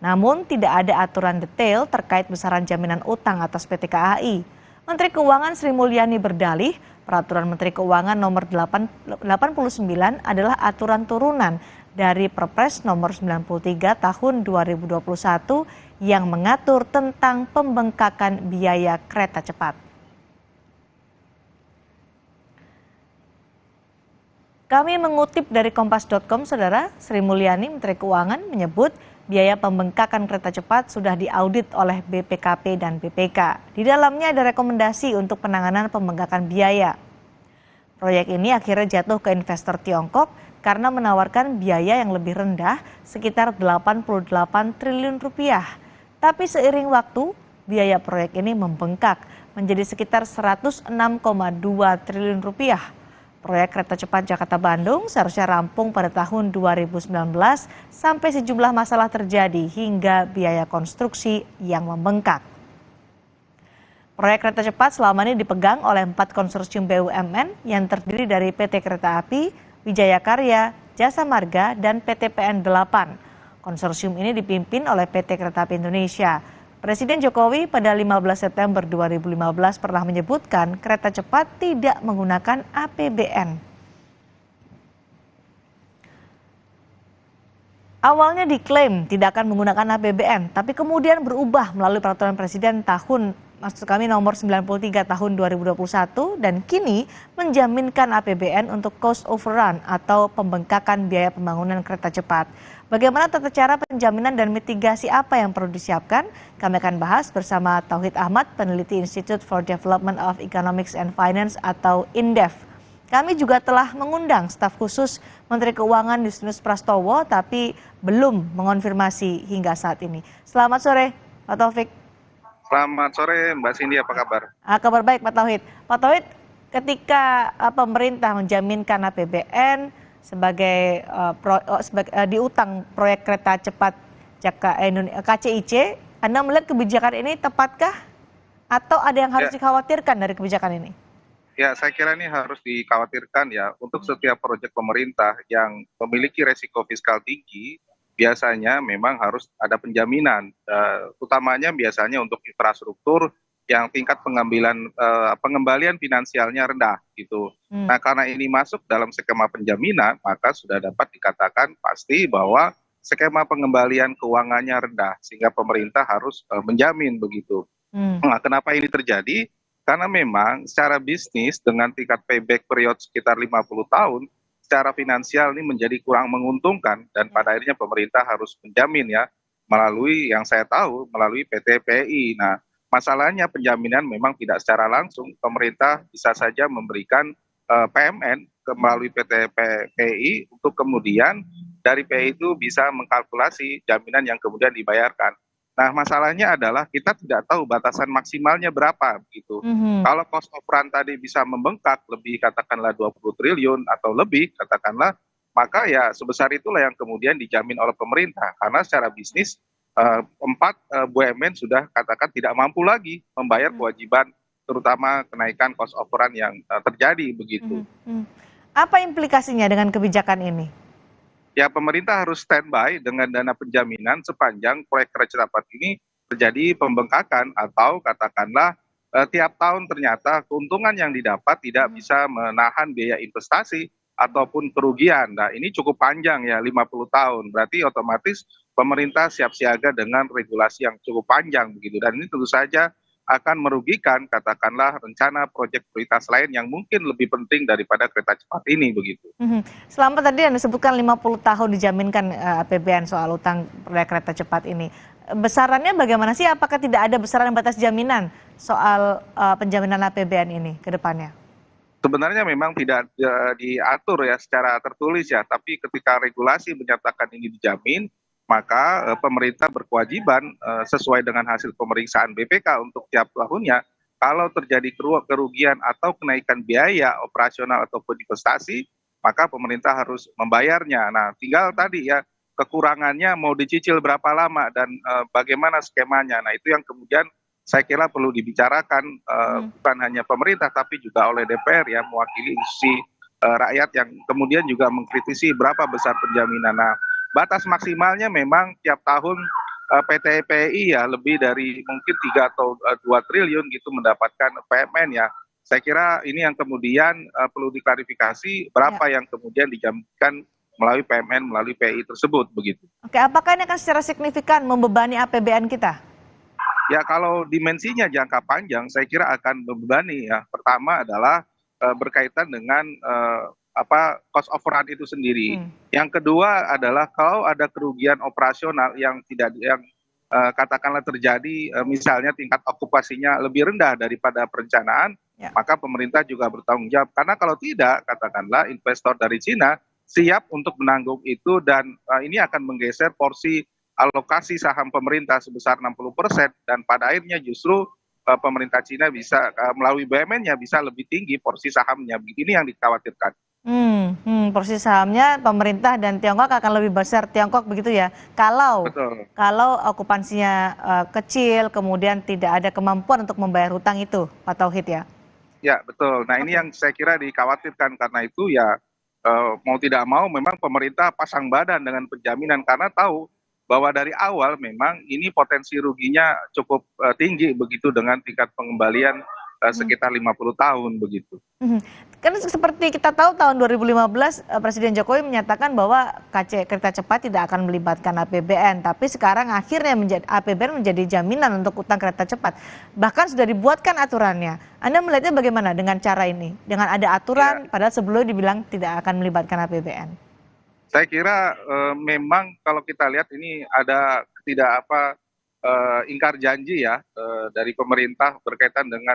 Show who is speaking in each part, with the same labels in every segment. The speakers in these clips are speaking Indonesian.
Speaker 1: Namun tidak ada aturan detail terkait besaran jaminan utang atas PT KAI. Menteri Keuangan Sri Mulyani berdalih, Peraturan Menteri Keuangan nomor 89 adalah aturan turunan dari Perpres nomor 93 tahun 2021 yang mengatur tentang pembengkakan biaya kereta cepat. Kami mengutip dari Kompas.com, Saudara, Sri Mulyani, Menteri Keuangan, menyebut biaya pembengkakan kereta cepat sudah diaudit oleh BPKP dan BPK. Di dalamnya ada rekomendasi untuk penanganan pembengkakan biaya. Proyek ini akhirnya jatuh ke investor Tiongkok karena menawarkan biaya yang lebih rendah, sekitar 88 triliun rupiah. Tapi seiring waktu, biaya proyek ini membengkak menjadi sekitar 106,2 triliun rupiah. Proyek kereta cepat Jakarta-Bandung seharusnya rampung pada tahun 2019 sampai sejumlah masalah terjadi hingga biaya konstruksi yang membengkak. Proyek kereta cepat selama ini dipegang oleh 4 konsorsium BUMN yang terdiri dari PT Kereta Api, Wijaya Karya, Jasa Marga, dan PT PN 8. Konsorsium ini dipimpin oleh PT Kereta Api Indonesia. Presiden Jokowi pada 15 September 2015 pernah menyebutkan kereta cepat tidak menggunakan APBN. Awalnya diklaim tidak akan menggunakan APBN, tapi kemudian berubah melalui peraturan Presiden nomor 93 tahun 2021 dan kini menjaminkan APBN untuk cost overrun atau pembengkakan biaya pembangunan kereta cepat. Bagaimana tata cara penjaminan dan mitigasi apa yang perlu disiapkan? Kami akan bahas bersama Tauhid Ahmad, peneliti Institute for Development of Economics and Finance atau INDEF. Kami juga telah mengundang staf khusus Menteri Keuangan Justinus Prastowo, tapi belum mengonfirmasi hingga saat ini. Selamat sore, Pak Taufik.
Speaker 2: Selamat sore, Mbak Cindy, apa kabar?
Speaker 1: Kabar baik, Pak Tauhid. Pak Tauhid, ketika pemerintah menjaminkan APBN sebagai diutang proyek kereta cepat KCIC, Anda melihat kebijakan ini tepatkah? Atau ada yang harus dikhawatirkan dari kebijakan ini?
Speaker 2: Ya, saya kira ini harus dikhawatirkan ya. Untuk setiap proyek pemerintah yang memiliki resiko fiskal tinggi, biasanya memang harus ada penjaminan, utamanya biasanya untuk infrastruktur yang tingkat pengembalian finansialnya rendah gitu. Nah, karena ini masuk dalam skema penjaminan, maka sudah dapat dikatakan pasti bahwa skema pengembalian keuangannya rendah, sehingga pemerintah harus menjamin begitu. Nah, kenapa ini terjadi? Karena memang secara bisnis dengan tingkat payback period sekitar 50 tahun, secara finansial ini menjadi kurang menguntungkan dan pada akhirnya pemerintah harus menjamin ya melalui yang saya tahu melalui PT PI. Nah, masalahnya penjaminan memang tidak secara langsung, pemerintah bisa saja memberikan PMN melalui PT PI untuk kemudian dari PI itu bisa mengkalkulasi jaminan yang kemudian dibayarkan. Nah, masalahnya adalah kita tidak tahu batasan maksimalnya berapa gitu. Kalau cost of run tadi bisa membengkak lebih katakanlah 20 triliun atau lebih katakanlah, maka ya sebesar itulah yang kemudian dijamin oleh pemerintah. Karena secara bisnis 4 BUMN sudah katakan tidak mampu lagi membayar kewajiban terutama kenaikan cost of run yang terjadi begitu.
Speaker 1: Apa implikasinya dengan kebijakan ini?
Speaker 2: Ya, pemerintah harus standby dengan dana penjaminan sepanjang proyek kereta cepat ini terjadi pembengkakan atau katakanlah tiap tahun ternyata keuntungan yang didapat tidak bisa menahan biaya investasi ataupun kerugian. Nah, ini cukup panjang ya, 50 tahun. Berarti otomatis pemerintah siap siaga dengan regulasi yang cukup panjang begitu. Dan ini tentu saja akan merugikan katakanlah rencana proyek prioritas lain yang mungkin lebih penting daripada kereta cepat ini begitu.
Speaker 1: Selama tadi Anda sebutkan 50 tahun dijaminkan APBN soal utang proyek kereta cepat ini. Besarannya bagaimana sih? Apakah tidak ada besaran batas jaminan soal penjaminan APBN ini ke depannya?
Speaker 2: Sebenarnya memang tidak diatur ya secara tertulis ya, tapi ketika regulasi menyatakan ini dijamin, maka pemerintah berkewajiban sesuai dengan hasil pemeriksaan BPK untuk tiap tahunnya, kalau terjadi kerugian atau kenaikan biaya operasional ataupun investasi, maka pemerintah harus membayarnya. Nah, tinggal tadi ya kekurangannya mau dicicil berapa lama dan bagaimana skemanya. Nah, itu yang kemudian saya kira perlu dibicarakan bukan hanya pemerintah tapi juga oleh DPR ya, mewakili institusi rakyat yang kemudian juga mengkritisi berapa besar penjaminan. Nah, batas maksimalnya memang tiap tahun PT PI ya lebih dari mungkin 3 atau 2 triliun gitu mendapatkan PMN ya. Saya kira ini yang kemudian perlu diklarifikasi
Speaker 1: Ya.
Speaker 2: berapa yang kemudian dijanjikan melalui PMN, melalui PI tersebut begitu.
Speaker 1: Oke, apakah ini akan secara signifikan membebani APBN kita?
Speaker 2: Ya kalau dimensinya jangka panjang saya kira akan membebani ya. Pertama adalah berkaitan dengan cost of run itu sendiri.
Speaker 1: Hmm.
Speaker 2: Yang kedua adalah kalau ada kerugian operasional yang tidak katakanlah terjadi misalnya tingkat okupasinya lebih rendah daripada perencanaan,
Speaker 1: Ya.
Speaker 2: maka pemerintah juga bertanggung jawab. Karena kalau tidak, katakanlah investor dari Cina siap untuk menanggung itu dan ini akan menggeser porsi alokasi saham pemerintah sebesar 60% dan pada akhirnya justru pemerintah Cina bisa melalui BUMN-nya bisa lebih tinggi porsi sahamnya. Ini yang dikhawatirkan.
Speaker 1: Porsi sahamnya pemerintah dan Tiongkok akan lebih besar Tiongkok begitu ya. Kalau
Speaker 2: Betul.
Speaker 1: kalau okupansinya kecil, kemudian tidak ada kemampuan untuk membayar hutang itu, Pak Tauhid ya.
Speaker 2: Ya, betul. Nah, ini
Speaker 1: Oke.
Speaker 2: yang saya kira dikhawatirkan karena itu ya mau tidak mau memang pemerintah pasang badan dengan penjaminan karena tahu bahwa dari awal memang ini potensi ruginya cukup tinggi begitu dengan tingkat pengembalian
Speaker 1: Mhm.
Speaker 2: sekitar 50 tahun begitu.
Speaker 1: Mhm. Kan seperti kita tahu tahun 2015 Presiden Jokowi menyatakan bahwa kereta cepat tidak akan melibatkan APBN, tapi sekarang akhirnya APBN menjadi jaminan untuk utang kereta cepat. Bahkan sudah dibuatkan aturannya. Anda melihatnya bagaimana dengan cara ini? Dengan ada
Speaker 2: Ya,
Speaker 1: aturan padahal sebelumnya dibilang tidak akan melibatkan APBN.
Speaker 2: saya kira memang kalau kita lihat ini ada ingkar janji ya dari pemerintah berkaitan dengan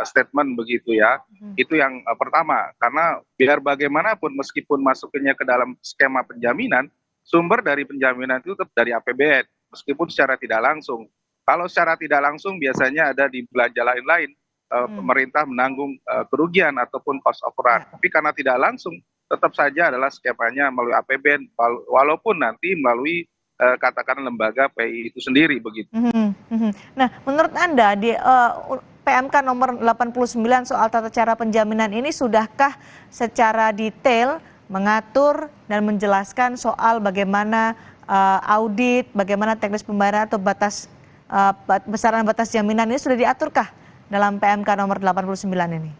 Speaker 2: statement begitu ya.
Speaker 1: Mhm.
Speaker 2: Itu yang pertama, karena biar bagaimanapun meskipun masuknya ke dalam skema penjaminan, sumber dari penjaminan itu tetap dari APBN, meskipun secara tidak langsung. Kalau secara tidak langsung biasanya ada di belanja lain-lain,
Speaker 1: Hmm.
Speaker 2: pemerintah menanggung kerugian ataupun cost of run.
Speaker 1: Ya.
Speaker 2: Tapi karena tidak langsung, tetap saja adalah skemanya melalui APBN, walaupun nanti melalui katakan lembaga PI itu sendiri begitu.
Speaker 1: Mhm, mhm. Nah, menurut Anda di PMK nomor 89 soal tata cara penjaminan ini sudahkah secara detail mengatur dan menjelaskan soal bagaimana audit, bagaimana teknis pembayaran atau besaran batas jaminan ini sudah diaturkah dalam PMK nomor 89 ini?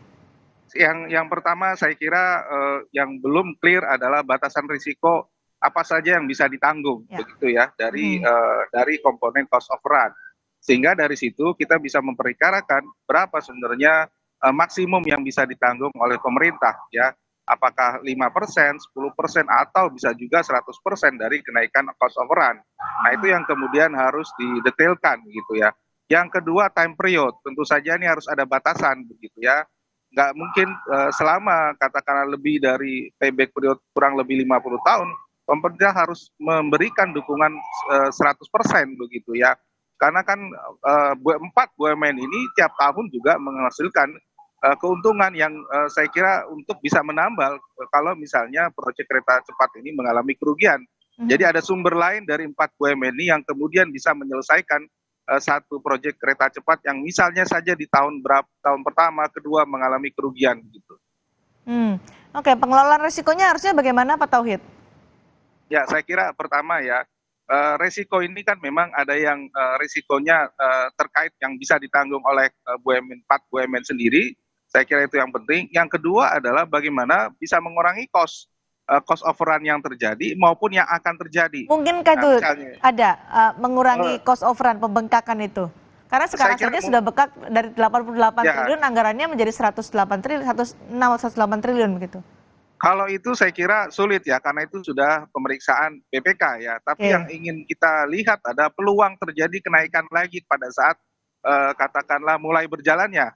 Speaker 2: Yang pertama saya kira yang belum clear adalah batasan risiko apa saja yang bisa ditanggung
Speaker 1: Ya.
Speaker 2: begitu ya
Speaker 1: Mhm.
Speaker 2: dari komponen cost of run. Sehingga dari situ kita bisa memperkirakan berapa sebenarnya maksimum yang bisa ditanggung oleh pemerintah ya. Apakah 5%, 10%, atau bisa juga 100% dari kenaikan cost of run. Nah, itu yang kemudian harus didetailkan gitu ya. Yang kedua time period, tentu saja ini harus ada batasan begitu ya. Nggak mungkin selama katakanlah lebih dari payback period kurang lebih 50 tahun, pemerintah harus memberikan dukungan 100% begitu ya. Karena kan 4 BUMN ini tiap tahun juga menghasilkan keuntungan yang saya kira untuk bisa menambal kalau misalnya proyek kereta cepat ini mengalami kerugian. Jadi
Speaker 1: Mhm.
Speaker 2: ada sumber lain dari 4 BUMN ini yang kemudian bisa menyelesaikan satu proyek kereta cepat yang misalnya saja di tahun pertama, kedua mengalami kerugian gitu.
Speaker 1: Hmm. Oke, pengelolaan risikonya harusnya bagaimana Pak Tauhid?
Speaker 2: Ya, saya kira pertama ya, resiko ini kan memang ada yang risikonya terkait yang bisa ditanggung oleh BUMN 4 BUMN sendiri. Saya kira itu yang penting. Yang kedua adalah bagaimana bisa mengurangi cost overrun yang terjadi maupun yang akan terjadi.
Speaker 1: Mungkinkah
Speaker 2: Nah,
Speaker 1: itu
Speaker 2: misalnya,
Speaker 1: ada mengurangi
Speaker 2: eh,
Speaker 1: cost of run, pembengkakan itu? Karena
Speaker 2: saya
Speaker 1: sekarang
Speaker 2: kira
Speaker 1: saja sudah bengkak dari 88
Speaker 2: ya.
Speaker 1: triliun anggarannya menjadi 108 triliun, 106 atau 108 triliun begitu.
Speaker 2: Kalau itu saya kira sulit ya, karena itu sudah pemeriksaan BPK ya. Tapi yang
Speaker 1: Oke.
Speaker 2: ingin kita lihat ada peluang terjadi kenaikan lagi pada saat katakanlah mulai berjalannya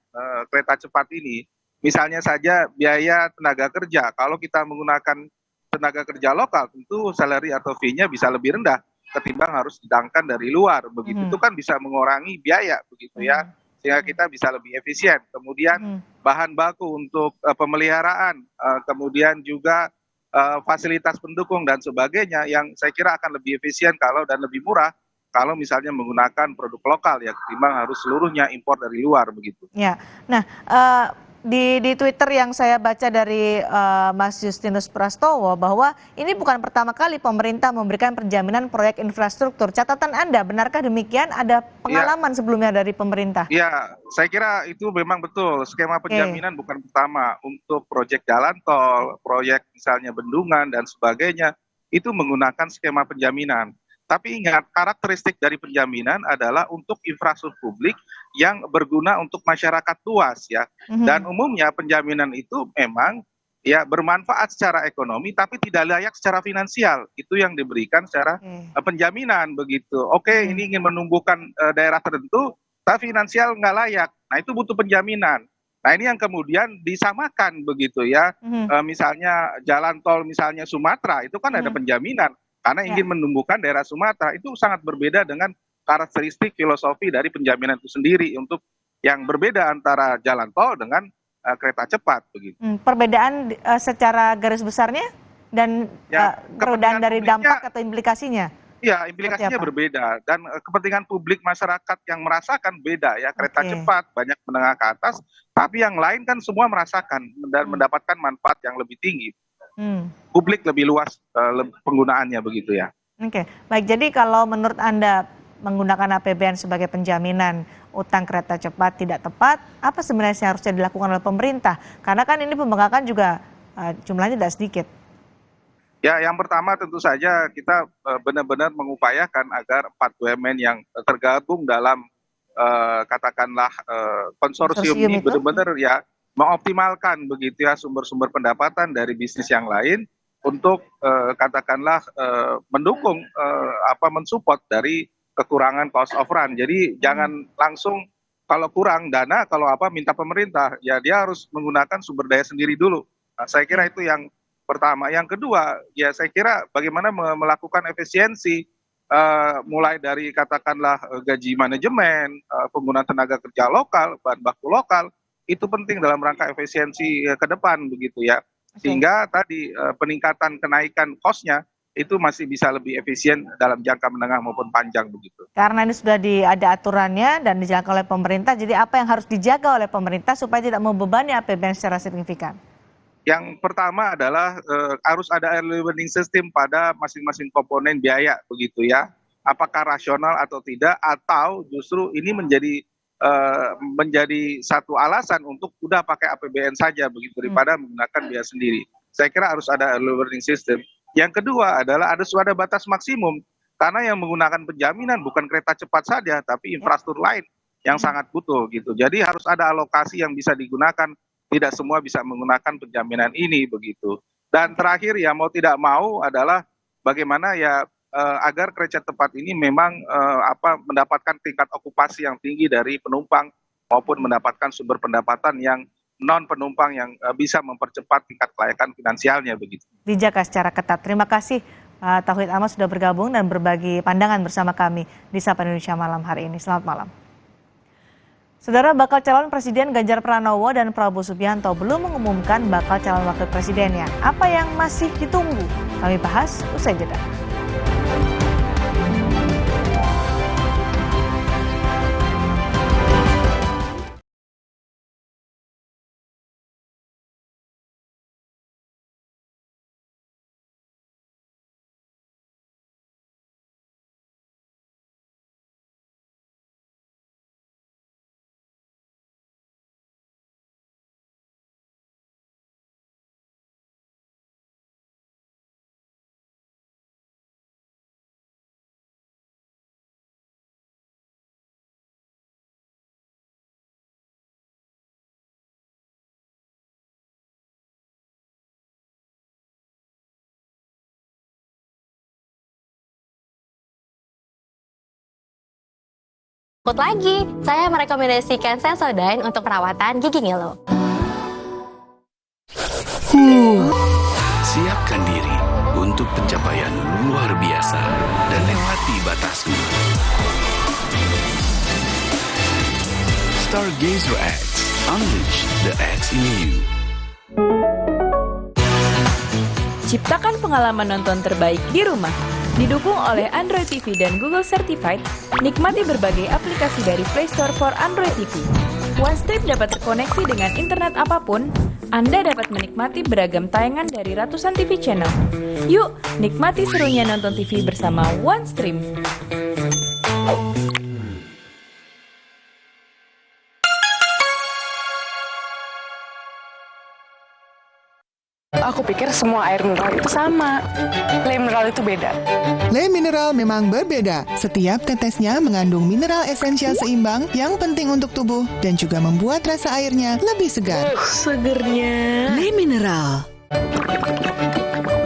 Speaker 2: kereta cepat ini. Misalnya saja biaya tenaga kerja. Kalau kita menggunakan tenaga kerja lokal, tentu salary atau fee-nya bisa lebih rendah ketimbang harus didatangkan dari luar. Begitu itu
Speaker 1: Mhm,
Speaker 2: kan bisa mengurangi biaya begitu ya,
Speaker 1: mhm,
Speaker 2: sehingga
Speaker 1: mhm,
Speaker 2: kita bisa lebih efisien. Kemudian
Speaker 1: mhm.
Speaker 2: bahan baku untuk pemeliharaan, kemudian juga fasilitas pendukung dan sebagainya yang saya kira akan lebih efisien kalau dan lebih murah kalau misalnya menggunakan produk lokal ya ketimbang harus seluruhnya impor dari luar begitu.
Speaker 1: Ya. Nah, di Twitter yang saya baca dari Mas Justinus Prastowo bahwa ini bukan pertama kali pemerintah memberikan penjaminan proyek infrastruktur. Catatan Anda, benarkah demikian? Ada pengalaman sebelumnya dari pemerintah?
Speaker 2: Ya, saya kira itu memang betul. Skema penjaminan bukan pertama untuk proyek jalan tol, proyek misalnya bendungan dan sebagainya, itu menggunakan skema penjaminan. Tapi ingat, karakteristik dari penjaminan adalah untuk infrastruktur publik yang berguna untuk masyarakat luas ya. Dan umumnya penjaminan itu memang ya bermanfaat secara ekonomi tapi tidak layak secara finansial. Itu yang diberikan secara penjaminan begitu. Oke, ini ingin menumbuhkan daerah tertentu, tapi finansial nggak layak. Nah, itu butuh penjaminan. Nah, ini yang kemudian disamakan begitu ya. Misalnya jalan tol misalnya Sumatera, itu kan ada penjaminan. Karena ingin menumbuhkan daerah Sumatera, itu sangat berbeda dengan karakteristik filosofi dari penjaminan itu sendiri untuk yang berbeda antara jalan tol dengan kereta cepat begitu.
Speaker 1: Perbedaan secara garis besarnya dan perbedaan dari dampak atau implikasinya?
Speaker 2: Iya, implikasinya berbeda dan kepentingan publik masyarakat yang merasakan beda ya, kereta cepat banyak menengah ke atas, tapi yang lain kan semua merasakan dan mendapatkan manfaat yang lebih tinggi. Publik lebih luas penggunaannya begitu ya.
Speaker 1: Oke, baik. Jadi kalau menurut Anda menggunakan APBN sebagai penjaminan utang kereta cepat tidak tepat, apa sebenarnya yang harusnya dilakukan oleh pemerintah? Karena kan ini pembengkakan juga jumlahnya tidak sedikit.
Speaker 2: Ya, yang pertama tentu saja kita benar-benar mengupayakan agar 4 BUMN yang tergabung dalam katakanlah konsorsium ini benar-benar ya mengoptimalkan begitu ya sumber-sumber pendapatan dari bisnis yang lain untuk katakanlah mendukung mensupport dari kekurangan cost of run. Jadi jangan langsung kalau kurang dana kalau minta pemerintah, ya dia harus menggunakan sumber daya sendiri dulu. Nah, saya kira itu yang pertama. Yang kedua, ya saya kira bagaimana melakukan efisiensi mulai dari katakanlah gaji manajemen, penggunaan tenaga kerja lokal, bahan baku lokal, itu penting dalam rangka efisiensi ke depan begitu ya. Sehingga tadi peningkatan kenaikan cost-nya itu masih bisa lebih efisien dalam jangka menengah maupun panjang begitu.
Speaker 1: Karena ini sudah ada aturannya dan dijalankan oleh pemerintah, jadi apa yang harus dijaga oleh pemerintah supaya tidak membebani APBN secara signifikan?
Speaker 2: Yang pertama adalah harus ada early warning system pada masing-masing komponen biaya begitu ya. Apakah rasional atau tidak, atau justru ini menjadi satu alasan untuk udah pakai APBN saja begitu daripada menggunakan biaya sendiri. Saya kira harus ada early warning system. Yang kedua adalah ada batas maksimum karena yang menggunakan penjaminan bukan kereta cepat saja tapi infrastruktur lain yang sangat butuh gitu. Jadi harus ada alokasi yang bisa digunakan, tidak semua bisa menggunakan penjaminan ini begitu. Dan terakhir ya mau tidak mau adalah bagaimana ya agar kereta cepat ini memang mendapatkan tingkat okupasi yang tinggi dari penumpang maupun mendapatkan sumber pendapatan yang non penumpang yang bisa mempercepat tingkat kelayakan finansialnya begitu.
Speaker 1: Dijaga secara ketat. Terima kasih Tauhid Ahmad sudah bergabung dan berbagi pandangan bersama kami di Sapa Indonesia Malam hari ini. Selamat malam. Saudara, bakal calon Presiden Ganjar Pranowo dan Prabowo Subianto belum mengumumkan bakal calon wakil presidennya. Apa yang masih ditunggu? Kami bahas usai jeda.
Speaker 3: Lagi, saya merekomendasikan Sensodyne untuk perawatan gigi ngilu.
Speaker 4: Siapkan diri untuk pencapaian luar biasa dan lewati batasmu. Stargazer X, unleash the X in you.
Speaker 5: Ciptakan pengalaman nonton terbaik di rumah. Didukung oleh Android TV dan Google Certified, nikmati berbagai aplikasi dari Play Store for Android TV. OneStream dapat terkoneksi dengan internet apapun. Anda dapat menikmati beragam tayangan dari ratusan TV channel. Yuk, nikmati serunya nonton TV bersama OneStream.
Speaker 6: Aku pikir semua air mineral itu sama. Le mineral itu beda.
Speaker 7: Le mineral memang berbeda. Setiap tetesnya mengandung mineral esensial seimbang yang penting untuk tubuh dan juga membuat rasa airnya lebih segar.
Speaker 6: Segernya.
Speaker 7: Le mineral.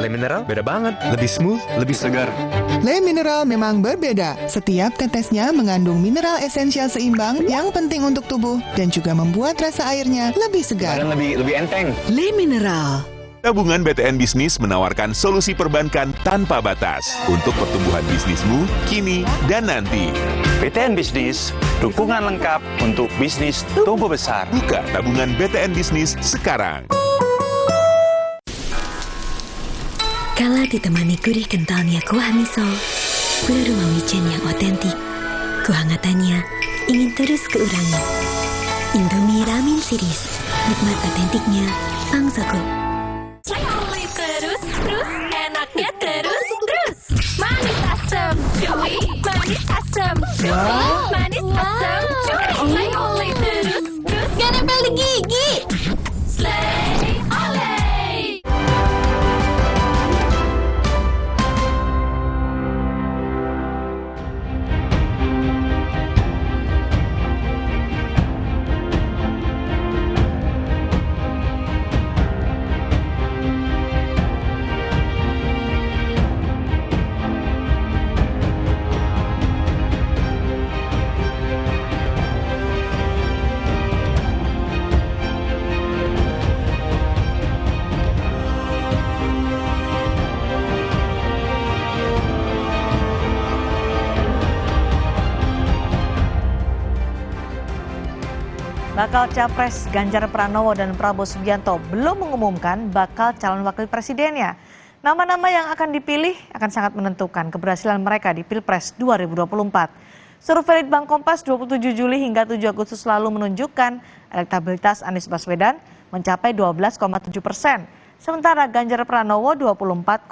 Speaker 8: Le mineral beda banget, lebih smooth, lebih segar.
Speaker 7: Le mineral memang berbeda. Setiap tetesnya mengandung mineral esensial seimbang yang penting untuk tubuh dan juga membuat rasa airnya lebih segar.
Speaker 8: Dan lebih enteng.
Speaker 7: Le mineral.
Speaker 9: Tabungan BTN Bisnis menawarkan solusi perbankan tanpa batas untuk pertumbuhan bisnismu kini dan nanti.
Speaker 8: BTN Bisnis, dukungan lengkap untuk bisnis tumbuh besar.
Speaker 9: Buka tabungan BTN Bisnis sekarang.
Speaker 10: Kala ditemani gurih kentalnya kuah miso, beraroma micin yang otentik, kehangatannya ingin terus keurangi. Indomie Ramen Series, nikmat otentiknya Pangsoko.
Speaker 3: Terus, enaknya terus. Manis asam, cuy. Manis asam, cuy. Manis asam, cuy. Slay oleh terus. Gak nempel di gigi. Slay oleh.
Speaker 1: Bakal Capres Ganjar Pranowo dan Prabowo Subianto belum mengumumkan bakal calon wakil presidennya. Nama-nama yang akan dipilih akan sangat menentukan keberhasilan mereka di Pilpres 2024. Survei Litbang Kompas 27 Juli hingga 7 Agustus lalu menunjukkan elektabilitas Anies Baswedan mencapai 12,7%. Sementara Ganjar Pranowo 24,9%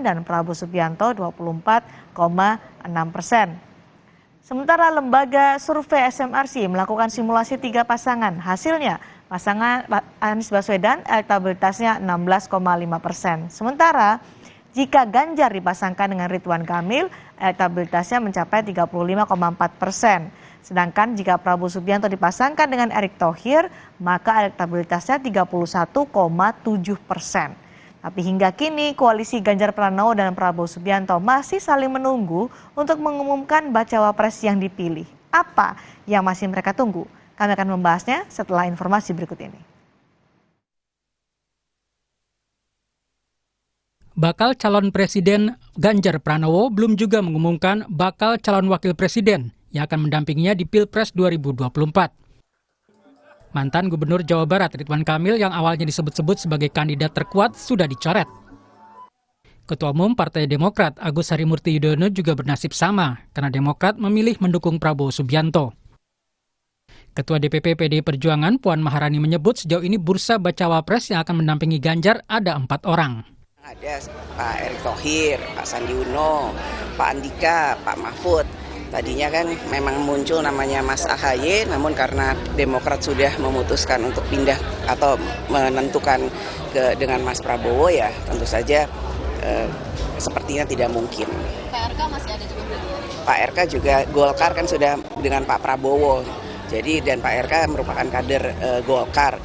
Speaker 1: dan Prabowo Subianto 24,6%. Sementara lembaga survei SMRC melakukan simulasi 3 pasangan. Hasilnya, pasangan Anies Baswedan elektabilitasnya 16,5%. Sementara, jika Ganjar dipasangkan dengan Ridwan Kamil, elektabilitasnya mencapai 35,4%. Sedangkan jika Prabowo Subianto dipasangkan dengan Erick Thohir, maka elektabilitasnya 31,7%. Tapi hingga kini koalisi Ganjar Pranowo dan Prabowo Subianto masih saling menunggu untuk mengumumkan bacawa pres yang dipilih. Apa yang masih mereka tunggu? Kami akan membahasnya setelah informasi berikut ini.
Speaker 11: Bakal calon presiden Ganjar Pranowo belum juga mengumumkan bakal calon wakil presiden yang akan mendampinginya di Pilpres 2024. Mantan Gubernur Jawa Barat Ridwan Kamil yang awalnya disebut-sebut sebagai kandidat terkuat sudah dicoret. Ketua Umum Partai Demokrat Agus Harimurti Yudhoyono juga bernasib sama karena Demokrat memilih mendukung Prabowo Subianto. Ketua DPP PDI Perjuangan Puan Maharani menyebut sejauh ini bursa bacawa pres yang akan mendampingi Ganjar ada 4 orang.
Speaker 12: Ada Pak Erick Thohir, Pak Sandi Uno, Pak Andika, Pak Mahfud. Tadinya kan memang muncul namanya Mas AHY, namun karena Demokrat sudah memutuskan untuk pindah atau menentukan dengan Mas Prabowo, ya tentu saja sepertinya tidak mungkin.
Speaker 3: Pak RK masih ada juga berarti?
Speaker 12: Pak RK juga, Golkar kan sudah dengan Pak Prabowo, jadi dan Pak RK merupakan kader Golkar.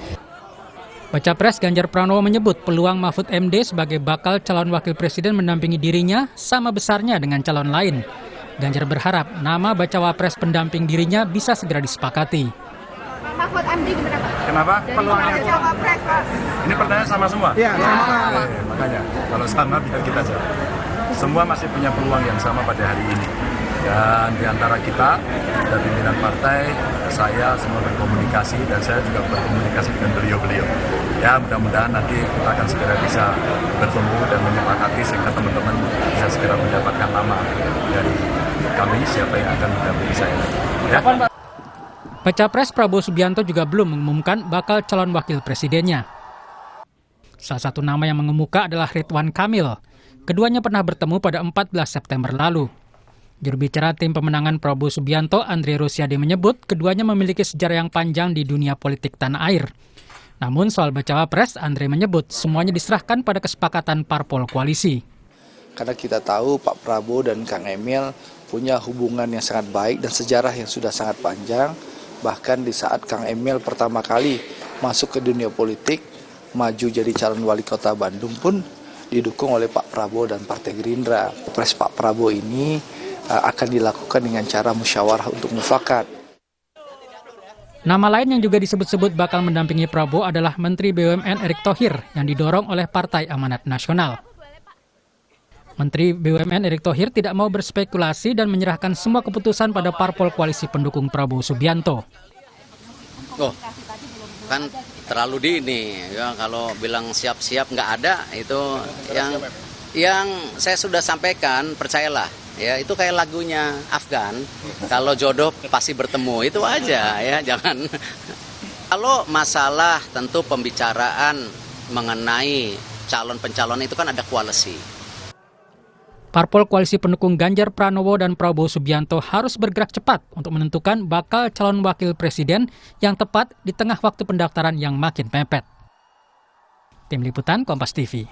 Speaker 11: Baca Pres Ganjar Pranowo menyebut peluang Mahfud MD sebagai bakal calon wakil presiden mendampingi dirinya sama besarnya dengan calon lain. Ganjar berharap nama bacawa pres pendamping dirinya bisa segera disepakati.
Speaker 13: Mahfud MD gimana Pak?
Speaker 14: Kenapa?
Speaker 13: Peluangnya bacawa pres Pak.
Speaker 14: Ini pertanyaan sama semua?
Speaker 13: Iya, sama.
Speaker 14: Makanya kalau sama biar kita jawab. Semua masih punya peluang yang sama pada hari ini. Dan di antara kita, dari pimpinan partai, saya semua berkomunikasi dan saya juga berkomunikasi dengan beliau-beliau. Ya mudah-mudahan nanti kita akan segera bisa bertemu dan menyepakati sehingga teman-teman bisa segera mendapatkan nama dari kami siapa yang akan mendampingi saya. Ya.
Speaker 11: Baca Pres Prabowo Subianto juga belum mengumumkan bakal calon wakil presidennya. Salah satu nama yang mengemuka adalah Ridwan Kamil. Keduanya pernah bertemu pada 14 September lalu. Juru bicara tim pemenangan Prabowo Subianto, Andre Rosiade menyebut keduanya memiliki sejarah yang panjang di dunia politik tanah air. Namun soal bacawa pres, Andre menyebut semuanya diserahkan pada kesepakatan parpol koalisi.
Speaker 15: Karena kita tahu Pak Prabowo dan Kang Emil punya hubungan yang sangat baik dan sejarah yang sudah sangat panjang. Bahkan di saat Kang Emil pertama kali masuk ke dunia politik, maju jadi calon wali kota Bandung pun didukung oleh Pak Prabowo dan Partai Gerindra. Pres Pak Prabowo ini akan dilakukan dengan cara musyawarah untuk mufakat.
Speaker 11: Nama lain yang juga disebut-sebut bakal mendampingi Prabowo adalah Menteri BUMN Erick Thohir yang didorong oleh Partai Amanat Nasional. Menteri BUMN Erick Thohir tidak mau berspekulasi dan menyerahkan semua keputusan pada parpol koalisi pendukung Prabowo Subianto.
Speaker 16: Kan terlalu dini, ya, kalau bilang siap-siap nggak ada, itu yang saya sudah sampaikan, percayalah. Ya, itu kayak lagunya Afgan, kalau jodoh pasti bertemu, itu aja ya, jangan. Kalau masalah tentu pembicaraan mengenai calon pencalon itu kan ada koalisi.
Speaker 11: Parpol koalisi pendukung Ganjar Pranowo dan Prabowo Subianto harus bergerak cepat untuk menentukan bakal calon wakil presiden yang tepat di tengah waktu pendaftaran yang makin mepet. Tim Liputan Kompas TV.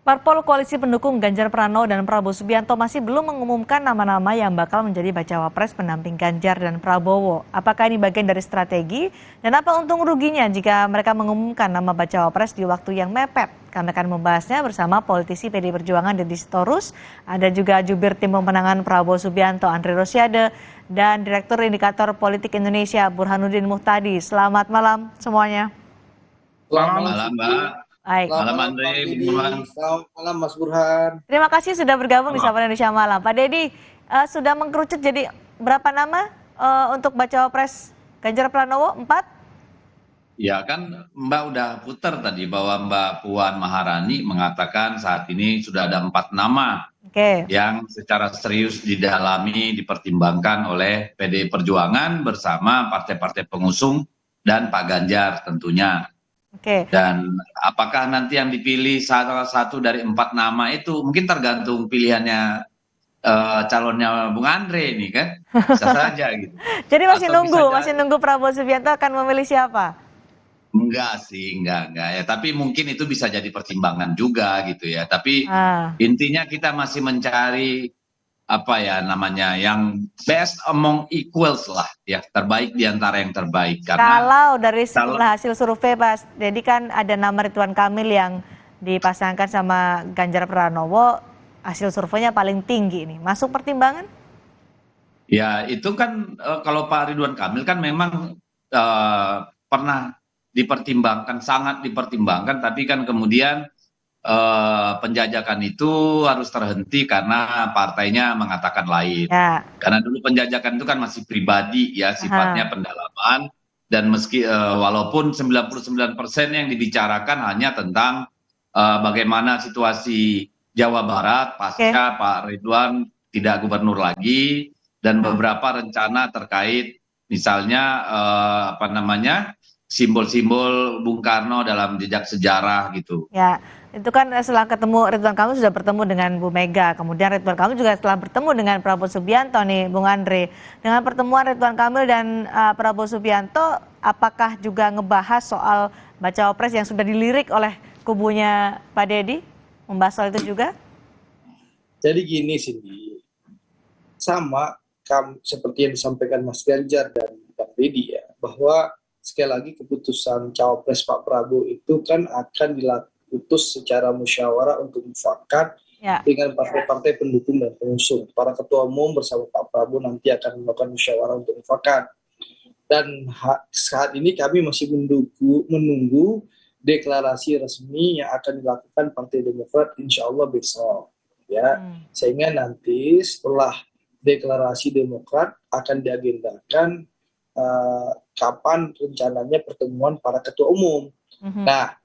Speaker 1: Parpol koalisi pendukung Ganjar Pranowo dan Prabowo Subianto masih belum mengumumkan nama-nama yang bakal menjadi bacawa pres pendamping Ganjar dan Prabowo. Apakah ini bagian dari strategi? Dan apa untung ruginya jika mereka mengumumkan nama bacawa pres di waktu yang mepet? Kami akan membahasnya bersama politisi PD Perjuangan Deddy Sitorus, ada juga jubir tim pemenangan Prabowo Subianto Andre Rosiade, dan Direktur Indikator Politik Indonesia Burhanuddin Muhtadi. Selamat malam semuanya.
Speaker 17: Selamat malam, Mbak.
Speaker 1: Baik.
Speaker 17: Malam Andre, Burhan. Selamat malam Mas Burhan.
Speaker 1: Terima kasih sudah bergabung di Sapa Indonesia Malam. Pak Deddy, sudah mengkerucut jadi berapa nama untuk bacawa pres Ganjar Pranowo? 4?
Speaker 17: Ya kan Mbak udah putar tadi bahwa Mbak Puan Maharani mengatakan saat ini sudah ada 4 nama yang secara serius didalami, dipertimbangkan oleh PDI Perjuangan bersama partai-partai pengusung dan Pak Ganjar tentunya. Dan apakah nanti yang dipilih salah satu dari 4 nama itu mungkin tergantung pilihannya calonnya Bung Andre ini kan, bisa saja gitu.
Speaker 1: Jadi masih nunggu Prabowo Subianto akan memilih siapa?
Speaker 17: Enggak sih, enggak ya. Tapi mungkin itu bisa jadi pertimbangan juga gitu ya. Tapi intinya kita masih mencari apa ya namanya yang best among equals lah ya, terbaik di antara yang terbaik. Karena
Speaker 1: kalau dari sejumlah hasil survei Pak, jadi kan ada nama Ridwan Kamil yang dipasangkan sama Ganjar Pranowo, hasil surveinya paling tinggi nih, masuk pertimbangan?
Speaker 17: Ya itu kan kalau Pak Ridwan Kamil kan memang pernah dipertimbangkan, sangat dipertimbangkan, tapi kan kemudian penjajakan itu harus terhenti karena partainya mengatakan lain. Karena dulu penjajakan itu kan masih pribadi ya, sifatnya pendalaman, dan meski walaupun 99% yang dibicarakan hanya tentang bagaimana situasi Jawa Barat pasca Pak Ridwan tidak gubernur lagi, dan beberapa rencana terkait misalnya apa namanya simbol-simbol Bung Karno dalam jejak sejarah gitu.
Speaker 1: Ya, itu kan setelah ketemu Ridwan Kamil sudah bertemu dengan Bu Mega, kemudian Ridwan Kamil juga setelah bertemu dengan Prabowo Subianto nih, Bung Andre. Dengan pertemuan Ridwan Kamil dan Prabowo Subianto, apakah juga ngebahas soal bacawa pres yang sudah dilirik oleh kubunya Pak Deddy? Membahas soal itu juga?
Speaker 18: Jadi gini Cindy, sama seperti yang disampaikan Mas Ganjar dan Bang Deddy ya, bahwa sekali lagi keputusan cawapres Pak Prabowo itu kan akan diputus secara musyawarah untuk mufakat dengan partai-partai pendukung dan pengusung. Para ketua umum bersama Pak Prabowo nanti akan melakukan musyawarah untuk mufakat. Dan saat ini kami masih menunggu deklarasi resmi yang akan dilakukan Partai Demokrat insya Allah besok. Ya, sehingga nanti setelah deklarasi Demokrat akan diagendakan kapan rencananya pertemuan para ketua umum. Nah,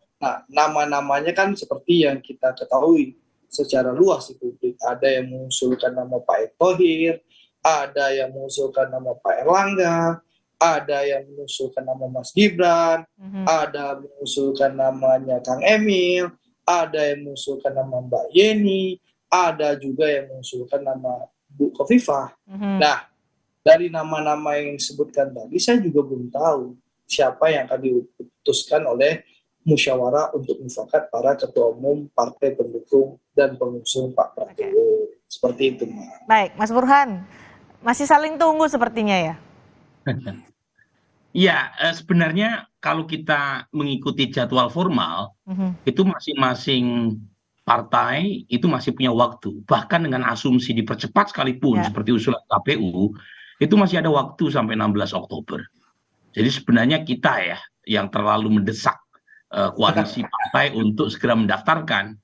Speaker 18: nama-namanya kan seperti yang kita ketahui secara luas di publik. Ada yang mengusulkan nama Pak Erick Thohir, ada yang mengusulkan nama Pak Erlangga, ada yang mengusulkan nama Mas Gibran, ada mengusulkan namanya Kang Emil, ada yang mengusulkan nama Mbak Yeni, ada juga yang mengusulkan nama Bu Khofifah. Nah, dari nama-nama yang disebutkan tadi, saya juga belum tahu siapa yang akan diputuskan oleh musyawarah untuk mufakat para ketua umum partai pendukung dan pengusung Pak Prabowo. Seperti itu, Mbak.
Speaker 1: Baik, Mas Burhan, masih saling tunggu sepertinya ya?
Speaker 19: Ya, sebenarnya kalau kita mengikuti jadwal formal, itu masing-masing partai itu masih punya waktu. Bahkan dengan asumsi dipercepat sekalipun, seperti usulan KPU, itu masih ada waktu sampai 16 Oktober. Jadi sebenarnya kita ya yang terlalu mendesak koalisi partai untuk segera mendaftarkan.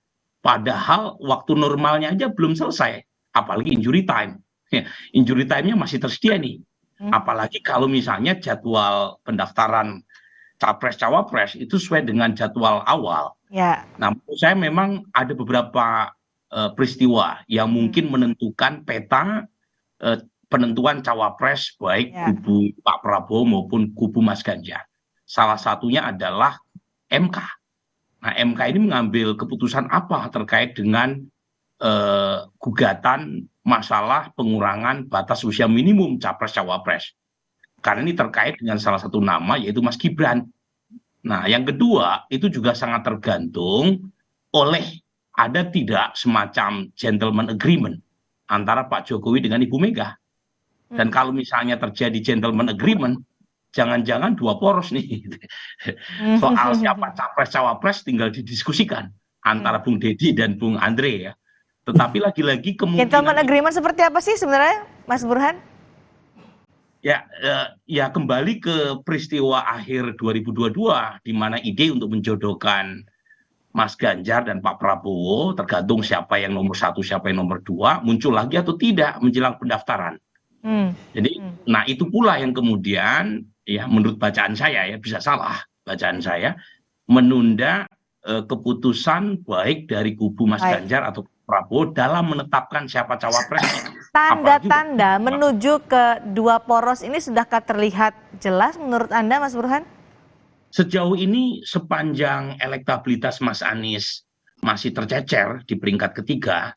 Speaker 19: Padahal waktu normalnya aja belum selesai, apalagi injury time. Injury time-nya masih tersedia nih. Apalagi kalau misalnya jadwal pendaftaran capres-cawapres itu sesuai dengan jadwal awal. Nah, menurut saya memang ada beberapa peristiwa yang mungkin menentukan peta penentuan cawapres baik kubu Pak Prabowo maupun kubu Mas Ganjar. Salah satunya adalah MK. Nah, MK ini mengambil keputusan apa terkait dengan gugatan masalah pengurangan batas usia minimum capres-cawapres. Karena ini terkait dengan salah satu nama yaitu Mas Gibran. Nah, yang kedua itu juga sangat tergantung oleh ada tidak semacam gentleman agreement antara Pak Jokowi dengan Ibu Mega. Dan kalau misalnya terjadi gentleman agreement, jangan-jangan dua poros nih. Soal siapa capres-cawapres tinggal didiskusikan antara Bung Deddy dan Bung Andre ya. Tetapi lagi-lagi kemungkinan...
Speaker 1: Gentleman agreement seperti apa sih sebenarnya, Mas Burhan?
Speaker 19: Ya kembali ke peristiwa akhir 2022, di mana ide untuk menjodohkan Mas Ganjar dan Pak Prabowo, tergantung siapa yang nomor 1, siapa yang nomor 2, muncul lagi atau tidak menjelang pendaftaran. Jadi, nah itu pula yang kemudian, ya menurut bacaan saya ya, bisa salah bacaan saya, menunda keputusan baik dari kubu Mas Ganjar atau Prabowo dalam menetapkan siapa cawapres.
Speaker 1: Tanda-tanda menuju ke dua poros ini sudahkah terlihat jelas menurut Anda, Mas Burhan?
Speaker 19: Sejauh ini sepanjang elektabilitas Mas Anies masih tercecer di peringkat ketiga,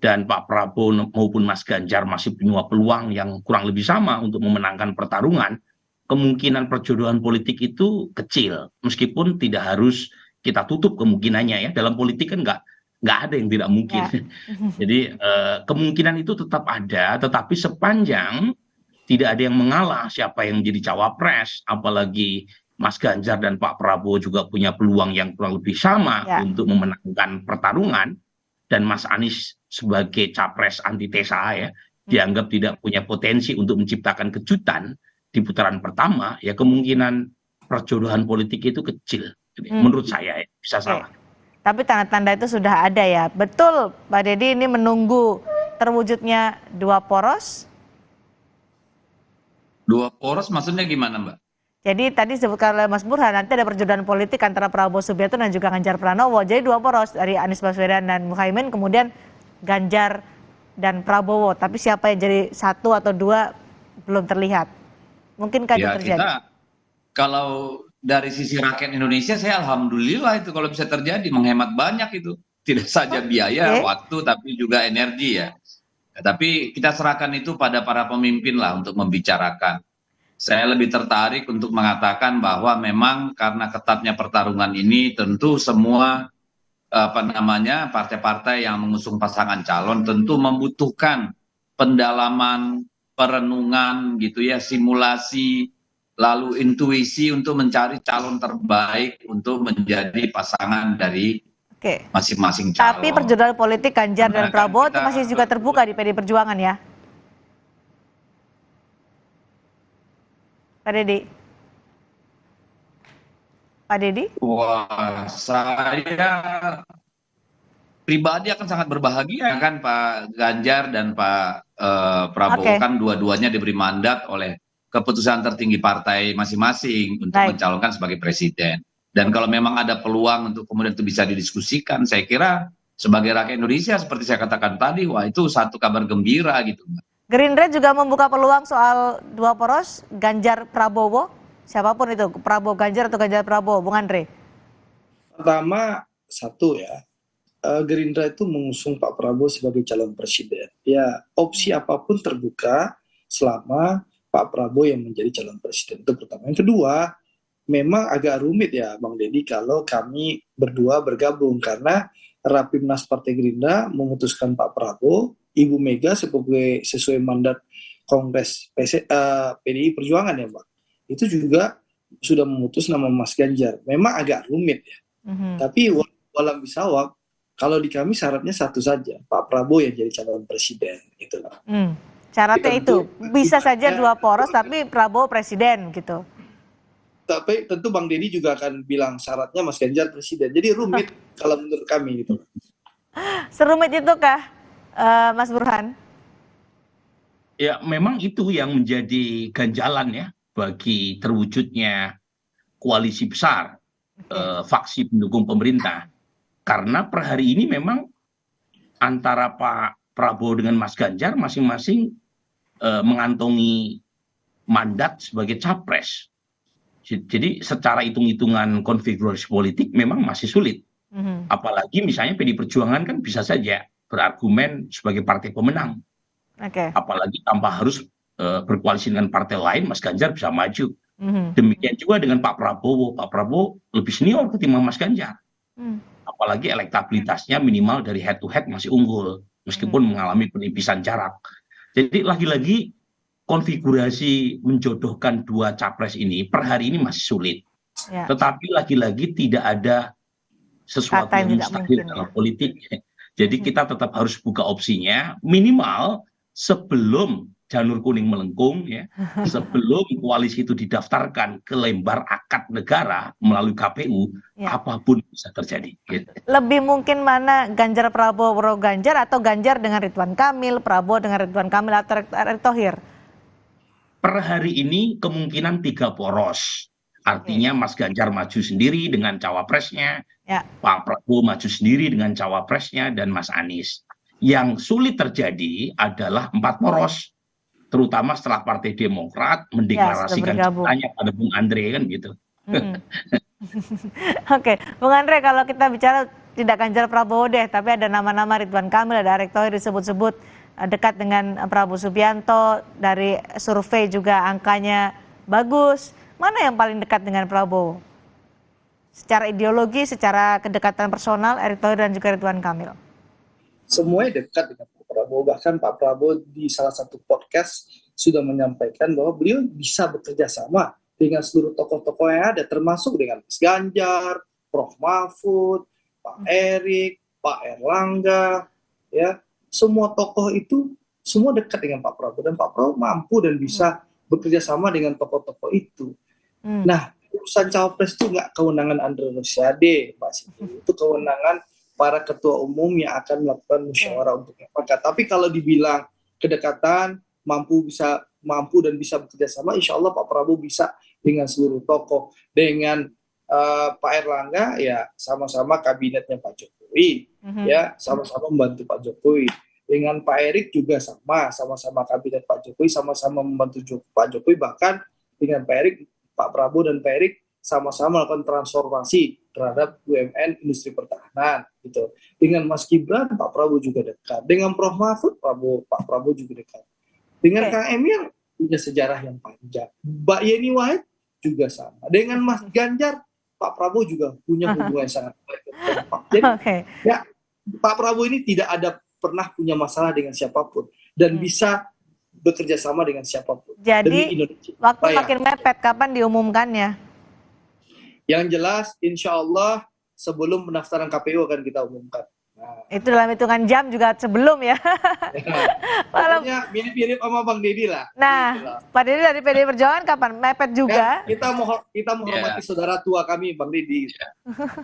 Speaker 19: dan Pak Prabowo maupun Mas Ganjar masih punya peluang yang kurang lebih sama untuk memenangkan pertarungan, kemungkinan perjodohan politik itu kecil, meskipun tidak harus kita tutup kemungkinannya ya. Dalam politik kan nggak ada yang tidak mungkin. Jadi kemungkinan itu tetap ada, tetapi sepanjang tidak ada yang mengalah siapa yang jadi cawapres, apalagi Mas Ganjar dan Pak Prabowo juga punya peluang yang kurang lebih sama untuk memenangkan pertarungan, dan Mas Anies sebagai capres antitesa ya dianggap tidak punya potensi untuk menciptakan kejutan di putaran pertama, ya kemungkinan perjodohan politik itu kecil. Menurut saya ya, bisa salah.
Speaker 1: Tapi tanda-tanda itu sudah ada ya. Betul Pak Deddy, ini menunggu terwujudnya dua poros?
Speaker 17: Dua poros maksudnya gimana, Mbak?
Speaker 1: Jadi tadi disebutkan oleh Mas Burhan, nanti ada perjodohan politik antara Prabowo Subianto dan juga Ganjar Pranowo. Jadi dua poros dari Anies Baswedan dan Muhaimin, kemudian Ganjar dan Prabowo. Tapi siapa yang jadi satu atau dua belum terlihat. Mungkinkah itu terjadi?
Speaker 17: Kita, kalau dari sisi rakyat Indonesia, saya alhamdulillah itu kalau bisa terjadi, menghemat banyak itu. Tidak saja biaya, waktu, tapi juga energi ya. Tapi kita serahkan itu pada para pemimpin lah untuk membicarakan. Saya lebih tertarik untuk mengatakan bahwa memang karena ketatnya pertarungan ini, tentu semua partai-partai yang mengusung pasangan calon tentu membutuhkan pendalaman, perenungan gitu ya, simulasi, lalu intuisi untuk mencari calon terbaik untuk menjadi pasangan dari masing-masing calon.
Speaker 1: Tapi perjodohan politik Ganjar dan Prabowo itu masih juga terbuka di PD Perjuangan ya? Pak Deddy? Pak Deddy?
Speaker 17: Wah, saya pribadi akan sangat berbahagia kan Pak Ganjar dan Pak Prabowo kan dua-duanya diberi mandat oleh keputusan tertinggi partai masing-masing untuk mencalonkan sebagai presiden. Dan kalau memang ada peluang untuk kemudian itu bisa didiskusikan, saya kira sebagai rakyat Indonesia seperti saya katakan tadi, wah itu satu kabar gembira gitu.
Speaker 1: Gerindra juga membuka peluang soal dua poros Ganjar Prabowo. Siapapun itu, Prabowo Ganjar atau Ganjar Prabowo, Bung Andre?
Speaker 18: Pertama, satu ya, Gerindra itu mengusung Pak Prabowo sebagai calon presiden. Ya, opsi apapun terbuka selama Pak Prabowo yang menjadi calon presiden. Itu pertama. Yang kedua, memang agak rumit ya Bang Deddy kalau kami berdua bergabung karena Rapimnas Partai Gerindra memutuskan Pak Prabowo, Ibu Mega sesuai mandat Kongres PDI Perjuangan ya Pak. Itu juga sudah memutus nama Mas Ganjar. Memang agak rumit ya. Tapi walau bisawab, kalau di kami syaratnya satu saja, Pak Prabowo yang jadi calon presiden. Gitu loh.
Speaker 1: Syaratnya itu bisa saja dua poros tapi Prabowo presiden gitu.
Speaker 18: Tapi tentu Bang Deddy juga akan bilang syaratnya Mas Ganjar presiden. Jadi rumit kalau menurut kami gitu.
Speaker 1: Serumit itu kah, Mas Burhan?
Speaker 19: Ya memang itu yang menjadi ganjalan ya bagi terwujudnya koalisi besar faksi pendukung pemerintah. Karena per hari ini memang antara Pak Prabowo dengan Mas Ganjar masing-masing mengantongi mandat sebagai capres. Jadi secara hitung-hitungan konfigurasi politik memang masih sulit. Apalagi misalnya PDI Perjuangan kan bisa saja berargumen sebagai partai pemenang. Apalagi tanpa harus berkoalisi dengan partai lain, Mas Ganjar bisa maju. Demikian juga dengan Pak Prabowo. Pak Prabowo lebih senior ketimbang Mas Ganjar. Apalagi elektabilitasnya minimal dari head to head masih unggul. Meskipun mengalami penipisan jarak. Jadi lagi-lagi konfigurasi menjodohkan dua capres ini per hari ini masih sulit. Tetapi lagi-lagi tidak ada sesuatu yang mustahil dalam politik. Jadi kita tetap harus buka opsinya minimal sebelum janur kuning melengkung ya, sebelum koalisi itu didaftarkan ke lembar akad negara melalui KPU, apapun bisa terjadi. Gitu.
Speaker 1: Lebih mungkin mana Ganjar Prabowo Ganjar atau Ganjar dengan Ridwan Kamil, Prabowo dengan Ridwan Kamil atau Erick Thohir?
Speaker 19: Per hari ini kemungkinan 3 poros. Artinya Mas Ganjar maju sendiri dengan cawapresnya, Pak Prabowo maju sendiri dengan cawapresnya, dan Mas Anies. Yang sulit terjadi adalah 4 poros. Terutama setelah Partai Demokrat mendeklarasikan cintanya pada Bung Andre kan gitu.
Speaker 1: Oke, Bung Andre, kalau kita bicara tidak Ganjar Prabowo deh, tapi ada nama-nama Ridwan Kamil, ada Erick Thohir disebut-sebut dekat dengan Prabowo Subianto, dari survei juga angkanya bagus. Mana yang paling dekat dengan Prabowo? Secara ideologi, secara kedekatan personal, Erick Thohir dan juga Ridwan Kamil.
Speaker 18: Semuanya dekat dengan Pak Prabowo. Bahkan Pak Prabowo di salah satu podcast sudah menyampaikan bahwa beliau bisa bekerja sama dengan seluruh tokoh-tokoh yang ada, termasuk dengan Mas Ganjar, Prof. Mahfud, Pak Erik, Pak Erlangga, ya. Semua tokoh itu semua dekat dengan Pak Prabowo, dan Pak Prabowo mampu dan bisa bekerja sama dengan tokoh-tokoh itu. Nah, urusan cawapres itu nggak kewenangan Andre Rosiade, Pak Siti. Itu kewenangan para ketua umum yang akan melakukan musyawarah untuk mufakat. Tapi kalau dibilang kedekatan, mampu dan bisa bekerja sama, insya Allah Pak Prabowo bisa dengan seluruh tokoh. Dengan Pak Erlangga ya sama-sama kabinetnya Pak Jokowi, ya sama-sama membantu Pak Jokowi. Dengan Pak Erik juga sama-sama kabinet Pak Jokowi, sama-sama membantu Pak Jokowi. Bahkan dengan Pak Erik, Pak Prabowo dan Pak Erik sama-sama melakukan transformasi terhadap BUMN industri pertahanan gitu. Dengan Mas Gibran, Pak Prabowo juga dekat. Dengan Prof. Mahfud, Pak Prabowo juga dekat. Dengan Kang Emil punya sejarah yang panjang. Mbak Yeni Wahid juga sama. Dengan Mas Ganjar, Pak Prabowo juga punya hubungan yang sangat baik. Jadi ya Pak Prabowo ini tidak ada pernah punya masalah dengan siapapun dan bisa bekerja sama dengan siapapun.
Speaker 1: Jadi waktu makin mepet, kapan diumumkannya?
Speaker 18: Yang jelas insya Allah sebelum pendaftaran KPU akan kita umumkan. Nah.
Speaker 1: Itu dalam hitungan jam juga sebelum ya.
Speaker 18: Pokoknya mirip-mirip sama Bang Deddy lah.
Speaker 1: Nah, gitu. Pak Deddy dari PDI Perjuangan kapan? Mepet juga.
Speaker 18: Ya, kita menghormati saudara tua kami, Bang Deddy.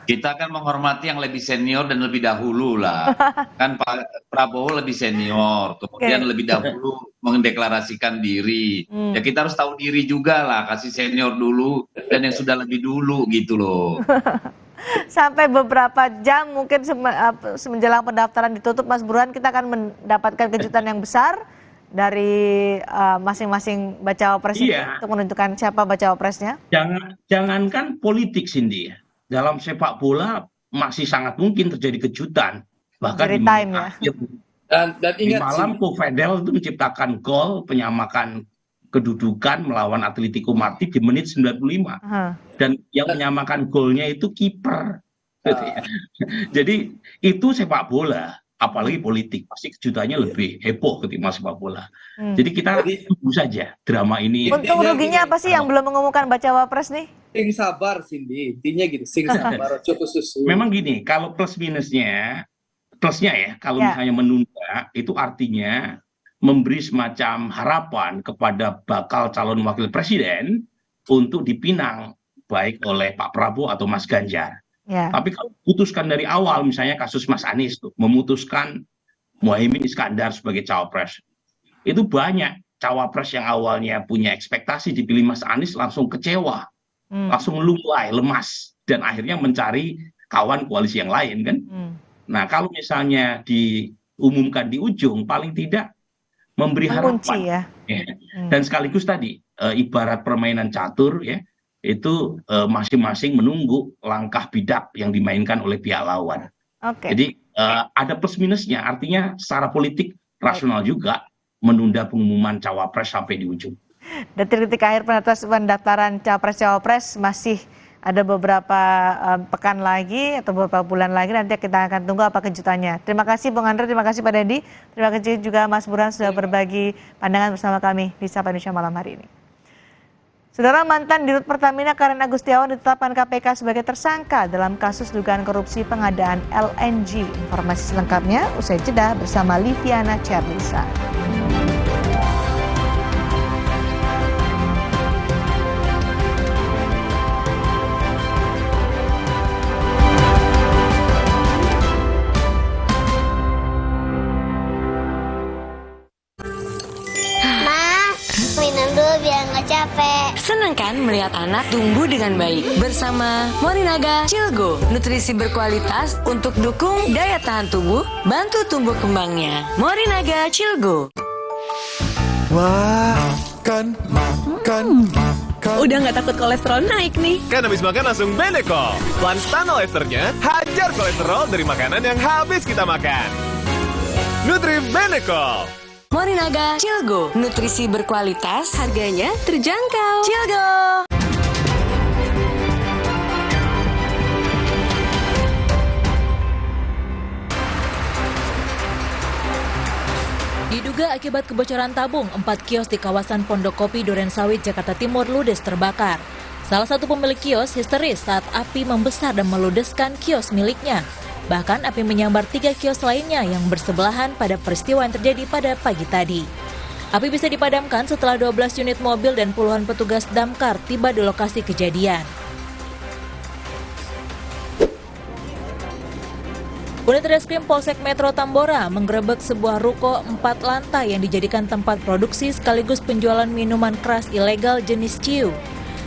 Speaker 17: Kita akan menghormati yang lebih senior dan lebih dahulu lah. Kan Pak Prabowo lebih senior, kemudian lebih dahulu mendeklarasikan diri. Ya kita harus tahu diri juga lah, kasih senior dulu dan yang sudah lebih dulu gitu loh.
Speaker 1: Sampai beberapa jam mungkin semenjelang pendaftaran ditutup, Mas Burhan, kita akan mendapatkan kejutan yang besar dari masing-masing bacawa pres untuk menentukan siapa bacawa presnya?
Speaker 19: Jangankan politik, Cindy. Dalam sepak bola masih sangat mungkin terjadi kejutan. Bahkan di malam Kovedel itu menciptakan gol penyamakan kedudukan melawan Atletico Madrid di menit 95. Dan yang menyamakan golnya itu kiper. Jadi itu sepak bola, apalagi politik pasti kejutannya lebih heboh ketimbang sepak bola. Jadi kita tunggu saja drama ini.
Speaker 1: Untung ruginya apa sih yang belum mengumumkan bacawa pres nih?
Speaker 18: Sing sabar, Cindy. Intinya gitu, sing sabar, cukup susu.
Speaker 19: Memang gini, kalau plusnya ya, kalau misalnya menunda, itu artinya memberi semacam harapan kepada bakal calon wakil presiden untuk dipinang, baik oleh Pak Prabowo atau Mas Ganjar. Tapi kalau putuskan dari awal, misalnya kasus Mas Anies tuh, memutuskan Muhaimin Iskandar sebagai cawapres, itu banyak cawapres yang awalnya punya ekspektasi dipilih Mas Anies langsung kecewa, langsung lunglai, lemas, dan akhirnya mencari kawan koalisi yang lain kan. Nah kalau misalnya diumumkan di ujung, paling tidak memberi harapan. Dan sekaligus tadi ibarat permainan catur ya, itu masing-masing menunggu langkah bidak yang dimainkan oleh pihak lawan. Jadi ada plus minusnya, artinya secara politik rasional juga menunda pengumuman cawapres sampai di ujung.
Speaker 1: Detik-detik akhir pendaftaran capres-cawapres masih ada beberapa pekan lagi atau beberapa bulan lagi, nanti kita akan tunggu apa kejutannya. Terima kasih Bung Andre, terima kasih Pak Deddy, terima kasih juga Mas Burhan sudah berbagi pandangan bersama kami di Sapa Indonesia malam hari ini. Saudara, mantan Dirut Pertamina Karen Agustiawan ditetapkan KPK sebagai tersangka dalam kasus dugaan korupsi pengadaan LNG. Informasi selengkapnya usai jeda bersama Liviana Cerlisa.
Speaker 10: Capek. Senang kan melihat anak tumbuh dengan baik bersama Morinaga Cilgo, nutrisi berkualitas untuk dukung daya tahan tubuh, bantu tumbuh kembangnya. Morinaga Cilgo.
Speaker 20: Wah, makan.
Speaker 5: Udah nggak takut kolesterol naik nih.
Speaker 20: Kan habis makan langsung Benecol. Lanstan esternya hajar kolesterol dari makanan yang habis kita makan. Nutri Benecol.
Speaker 10: Morinaga Cilgo, nutrisi berkualitas, harganya terjangkau. Cilgo.
Speaker 21: Diduga akibat kebocoran tabung, 4 kios di kawasan Pondok Kopi Durensawit, Jakarta Timur ludes terbakar. Salah satu pemilik kios histeris saat api membesar dan meludeskan kios miliknya. Bahkan api menyambar 3 kios lainnya yang bersebelahan pada peristiwa yang terjadi pada pagi tadi. Api bisa dipadamkan setelah 12 unit mobil dan puluhan petugas damkar tiba di lokasi kejadian. Unit Reskrim Polsek Metro Tambora menggerebek sebuah ruko 4 lantai yang dijadikan tempat produksi sekaligus penjualan minuman keras ilegal jenis ciu.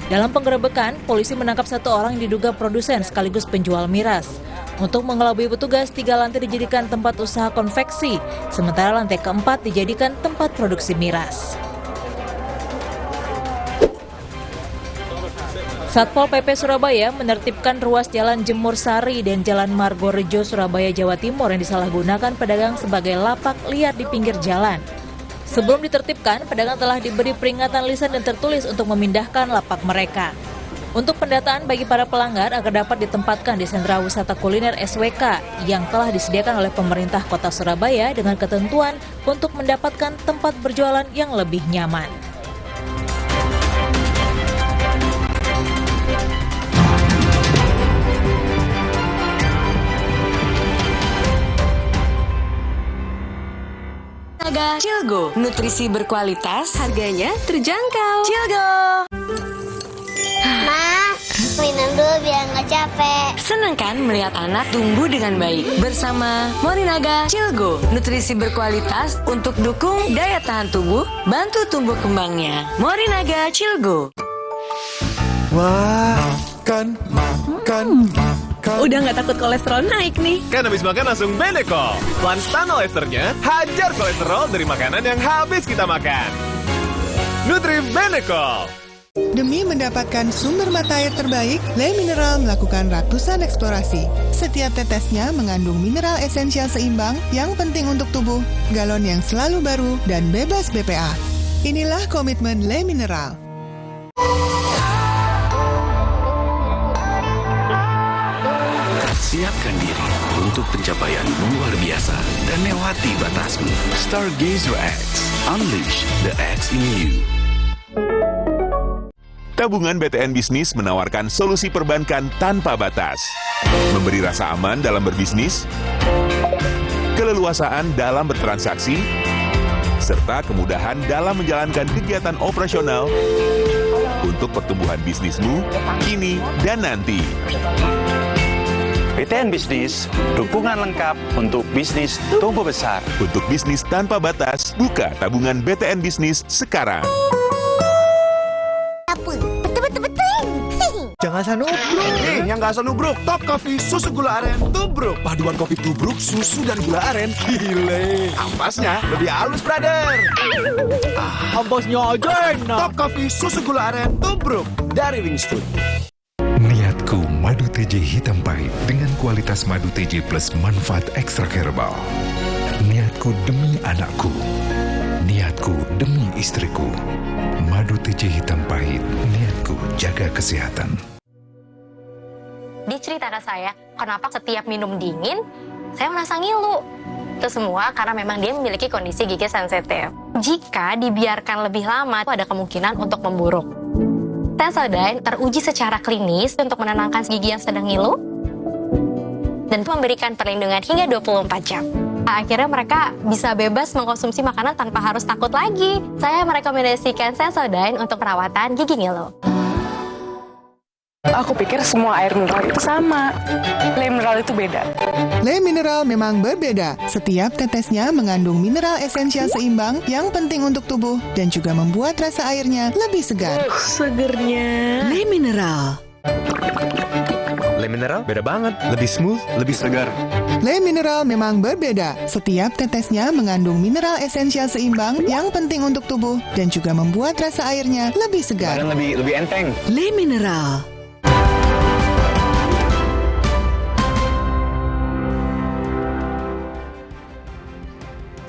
Speaker 21: Dalam penggerebekan, polisi menangkap 1 orang yang diduga produsen sekaligus penjual miras. Untuk mengelabui petugas, 3 lantai dijadikan tempat usaha konveksi, sementara lantai keempat dijadikan tempat produksi miras. Satpol PP Surabaya menertibkan ruas Jalan Jemur Sari dan Jalan Margorejo Surabaya Jawa Timur yang disalahgunakan pedagang sebagai lapak liar di pinggir jalan. Sebelum ditertibkan, pedagang telah diberi peringatan lisan dan tertulis untuk memindahkan lapak mereka. Untuk pendataan bagi para pelanggar agar dapat ditempatkan di sentra wisata kuliner SWK yang telah disediakan oleh pemerintah Kota Surabaya dengan ketentuan untuk mendapatkan tempat berjualan yang lebih nyaman.
Speaker 10: Cilgo, nutrisi berkualitas, harganya terjangkau. Cilgo.
Speaker 3: Ma, minum dulu biar nggak capek.
Speaker 10: Senang kan melihat anak tumbuh dengan baik bersama Morinaga Cilgo, nutrisi berkualitas untuk dukung daya tahan tubuh, bantu tumbuh kembangnya. Morinaga Cilgo.
Speaker 20: Wah, makan.
Speaker 2: Udah nggak takut kolesterol naik nih.
Speaker 20: Kan habis makan langsung Benecol. Lanstan esternya hajar kolesterol dari makanan yang habis kita makan. Nutrif Benecol.
Speaker 7: Demi mendapatkan sumber mata air terbaik, Le Mineral melakukan ratusan eksplorasi. Setiap tetesnya mengandung mineral esensial seimbang yang penting untuk tubuh, galon yang selalu baru, dan bebas BPA. Inilah komitmen Le Mineral.
Speaker 4: Siapkan diri untuk pencapaian luar biasa dan lewati batasmu. Stargazer X. Unleash the X in you.
Speaker 9: Tabungan BTN Bisnis menawarkan solusi perbankan tanpa batas. Memberi rasa aman dalam berbisnis, keleluasaan dalam bertransaksi, serta kemudahan dalam menjalankan kegiatan operasional untuk pertumbuhan bisnismu kini dan nanti.
Speaker 8: BTN Bisnis, dukungan lengkap untuk bisnis tumbuh besar.
Speaker 9: Untuk bisnis tanpa batas, buka tabungan BTN Bisnis sekarang.
Speaker 22: Jangan sanubruk. Nih, yang nggak sanubruk, Top Coffee susu gula aren tubruk. Paduan kopi tubruk, susu dan gula aren. Gile. Ampasnya lebih halus, brother. Ampasnya aja enak. Top Coffee susu gula aren tubruk dari Wingstone.
Speaker 23: Niatku madu TJ hitam pahit dengan kualitas madu TJ plus manfaat ekstra herbal. Niatku demi anakku. Niatku demi istriku. Madu TJ hitam pahit, niatku jaga kesehatan.
Speaker 24: Dia cerita ke saya, kenapa setiap minum dingin, saya merasa ngilu. Itu semua karena memang dia memiliki kondisi gigi sensitif. Jika dibiarkan lebih lama, ada kemungkinan untuk memburuk. Sensodyne teruji secara klinis untuk menenangkan gigi yang sedang ngilu, dan itu memberikan perlindungan hingga 24 jam. Akhirnya mereka bisa bebas mengkonsumsi makanan tanpa harus takut lagi. Saya merekomendasikan Sensodyne untuk perawatan gigi ngilu.
Speaker 6: Aku pikir semua air mineral itu sama. Le Mineral itu beda.
Speaker 7: Le Mineral memang berbeda. Setiap tetesnya mengandung mineral esensial seimbang yang penting untuk tubuh dan juga membuat rasa airnya lebih segar.
Speaker 2: Segernya.
Speaker 7: Le Mineral.
Speaker 20: Le Mineral beda banget, lebih smooth, lebih segar.
Speaker 7: Le Mineral memang berbeda. Setiap tetesnya mengandung mineral esensial seimbang yang penting untuk tubuh dan juga membuat rasa airnya lebih segar.
Speaker 20: Dan lebih enteng.
Speaker 7: Le Mineral.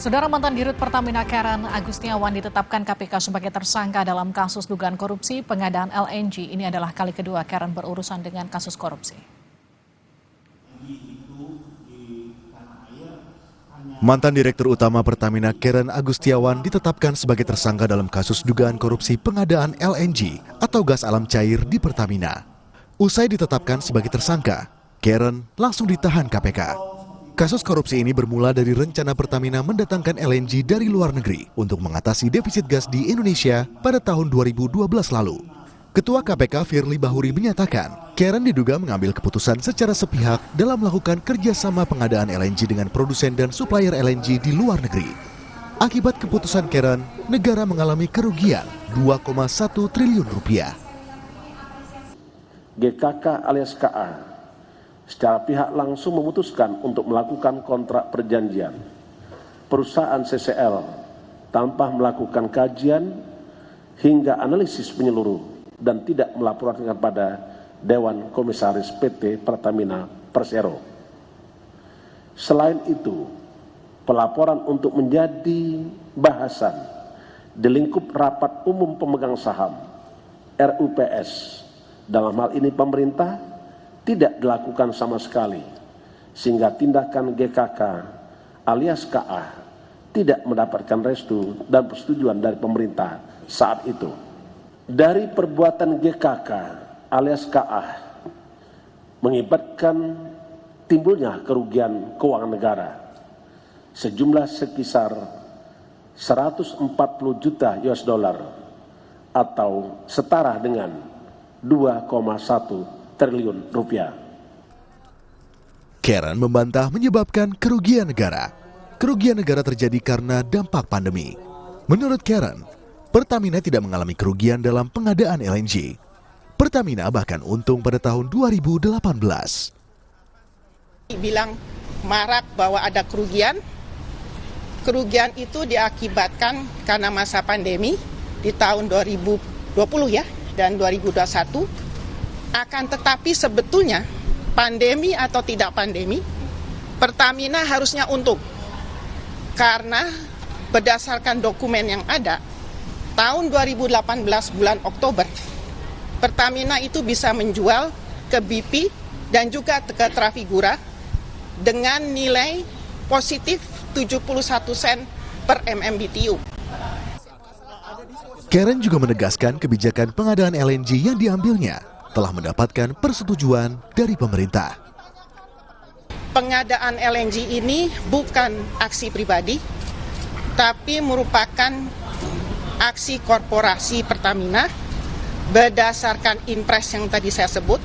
Speaker 25: Saudara, mantan Dirut Pertamina Karen Agustiawan ditetapkan KPK sebagai tersangka dalam kasus dugaan korupsi pengadaan LNG. Ini adalah kali kedua Karen berurusan dengan kasus korupsi.
Speaker 26: Mantan Direktur Utama Pertamina Karen Agustiawan ditetapkan sebagai tersangka dalam kasus dugaan korupsi pengadaan LNG atau gas alam cair di Pertamina. Usai ditetapkan sebagai tersangka, Karen langsung ditahan KPK. Kasus korupsi ini bermula dari rencana Pertamina mendatangkan LNG dari luar negeri untuk mengatasi defisit gas di Indonesia pada tahun 2012 lalu. Ketua KPK Firly Bahuri menyatakan, Karen diduga mengambil keputusan secara sepihak dalam melakukan kerjasama pengadaan LNG dengan produsen dan supplier LNG di luar negeri. Akibat keputusan Karen, negara mengalami kerugian 2,1 triliun rupiah.
Speaker 27: GKK alias KA secara pihak langsung memutuskan untuk melakukan kontrak perjanjian perusahaan CCL tanpa melakukan kajian hingga analisis menyeluruh dan tidak melaporkan kepada Dewan Komisaris PT Pertamina Persero. Selain itu, pelaporan untuk menjadi bahasan di lingkup Rapat Umum Pemegang Saham RUPS, dalam hal ini pemerintah, tidak dilakukan sama sekali, sehingga tindakan GKK alias KA tidak mendapatkan restu dan persetujuan dari pemerintah saat itu. Dari perbuatan GKK alias KA mengakibatkan timbulnya kerugian keuangan negara sejumlah sekisar 140 juta US dollar atau setara dengan 2,1 triliun rupiah.
Speaker 26: Karen membantah menyebabkan kerugian negara. Kerugian negara terjadi karena dampak pandemi. Menurut Karen, Pertamina tidak mengalami kerugian dalam pengadaan LNG. Pertamina bahkan untung pada tahun 2018.
Speaker 11: Bilang marak bahwa ada kerugian. Kerugian itu diakibatkan karena masa pandemi di tahun 2020 ya dan 2021. Akan tetapi sebetulnya pandemi atau tidak pandemi, Pertamina harusnya untung. Karena berdasarkan dokumen yang ada, tahun 2018 bulan Oktober, Pertamina itu bisa menjual ke BP dan juga ke Trafigura dengan nilai positif 71 sen per MMBTU.
Speaker 26: Karen juga menegaskan kebijakan pengadaan LNG yang diambilnya telah mendapatkan persetujuan dari pemerintah.
Speaker 11: Pengadaan LNG ini bukan aksi pribadi, tapi merupakan aksi korporasi Pertamina berdasarkan impres yang tadi saya sebut,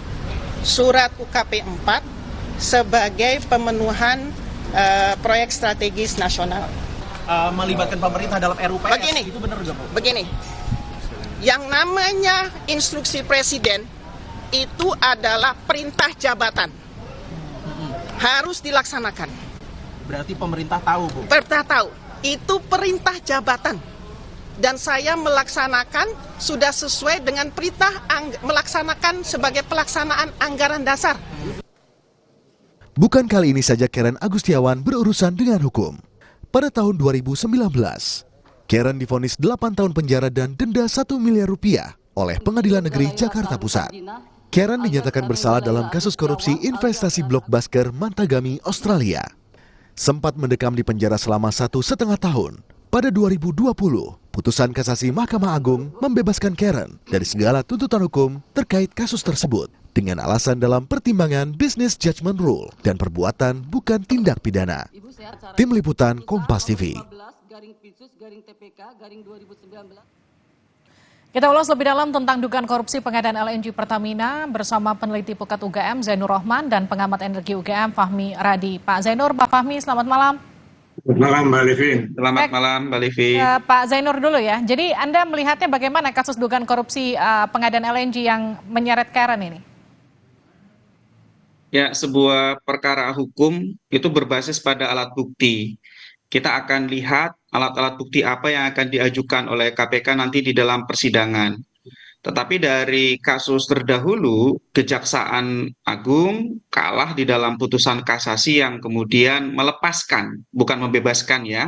Speaker 11: surat UKP 4 sebagai pemenuhan proyek strategis nasional.
Speaker 12: Melibatkan pemerintah dalam RUPS,
Speaker 11: begini,
Speaker 12: itu benar juga, Bu?
Speaker 11: Begini, yang namanya instruksi presiden itu adalah perintah jabatan. Harus dilaksanakan.
Speaker 12: Berarti pemerintah tahu, Bu?
Speaker 11: Pemerintah tahu. Itu perintah jabatan. Dan saya melaksanakan sudah sesuai dengan perintah melaksanakan sebagai pelaksanaan anggaran dasar.
Speaker 26: Bukan kali ini saja Karen Agustiawan berurusan dengan hukum. Pada tahun 2019, Karen divonis 8 tahun penjara dan denda 1 miliar rupiah oleh Pengadilan Negeri Jakarta Pusat. Karen dinyatakan bersalah dalam kasus korupsi investasi blockbuster Mantagami, Australia. Sempat mendekam di penjara selama 1,5 tahun. Pada 2020, putusan kasasi Mahkamah Agung membebaskan Karen dari segala tuntutan hukum terkait kasus tersebut dengan alasan dalam pertimbangan Business Judgment Rule dan perbuatan bukan tindak pidana. Tim Liputan Kompas TV.
Speaker 25: Kita ulas lebih dalam tentang dugaan korupsi pengadaan LNG Pertamina bersama peneliti Pukat UGM Zainur Rohman dan pengamat energi UGM Fahmi Radi. Pak Zainur, Pak Fahmi, selamat malam.
Speaker 13: Selamat malam Mbak Livi. Selamat malam Mbak Livi.
Speaker 25: Pak Zainur dulu ya. Jadi Anda melihatnya bagaimana kasus dugaan korupsi pengadaan LNG yang menyeret Karen ini?
Speaker 13: Ya, sebuah perkara hukum itu berbasis pada alat bukti. Kita akan lihat alat-alat bukti apa yang akan diajukan oleh KPK nanti di dalam persidangan. Tetapi dari kasus terdahulu, Kejaksaan Agung kalah di dalam putusan kasasi yang kemudian melepaskan, bukan membebaskan ya,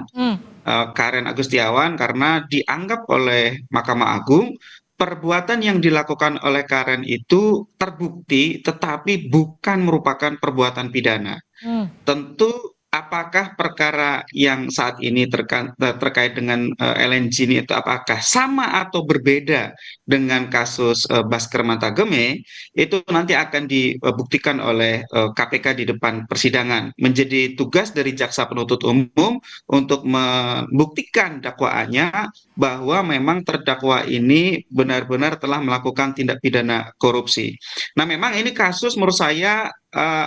Speaker 13: Karen Agustiawan karena dianggap oleh Mahkamah Agung perbuatan yang dilakukan oleh Karen itu terbukti tetapi bukan merupakan perbuatan pidana. Tentu apakah perkara yang saat ini terkait dengan LNG ini itu apakah sama atau berbeda dengan kasus Basker Mantagame, itu nanti akan dibuktikan oleh KPK di depan persidangan. Menjadi tugas dari jaksa penuntut umum untuk membuktikan dakwaannya bahwa memang terdakwa ini benar-benar telah melakukan tindak pidana korupsi. Nah, memang ini kasus menurut saya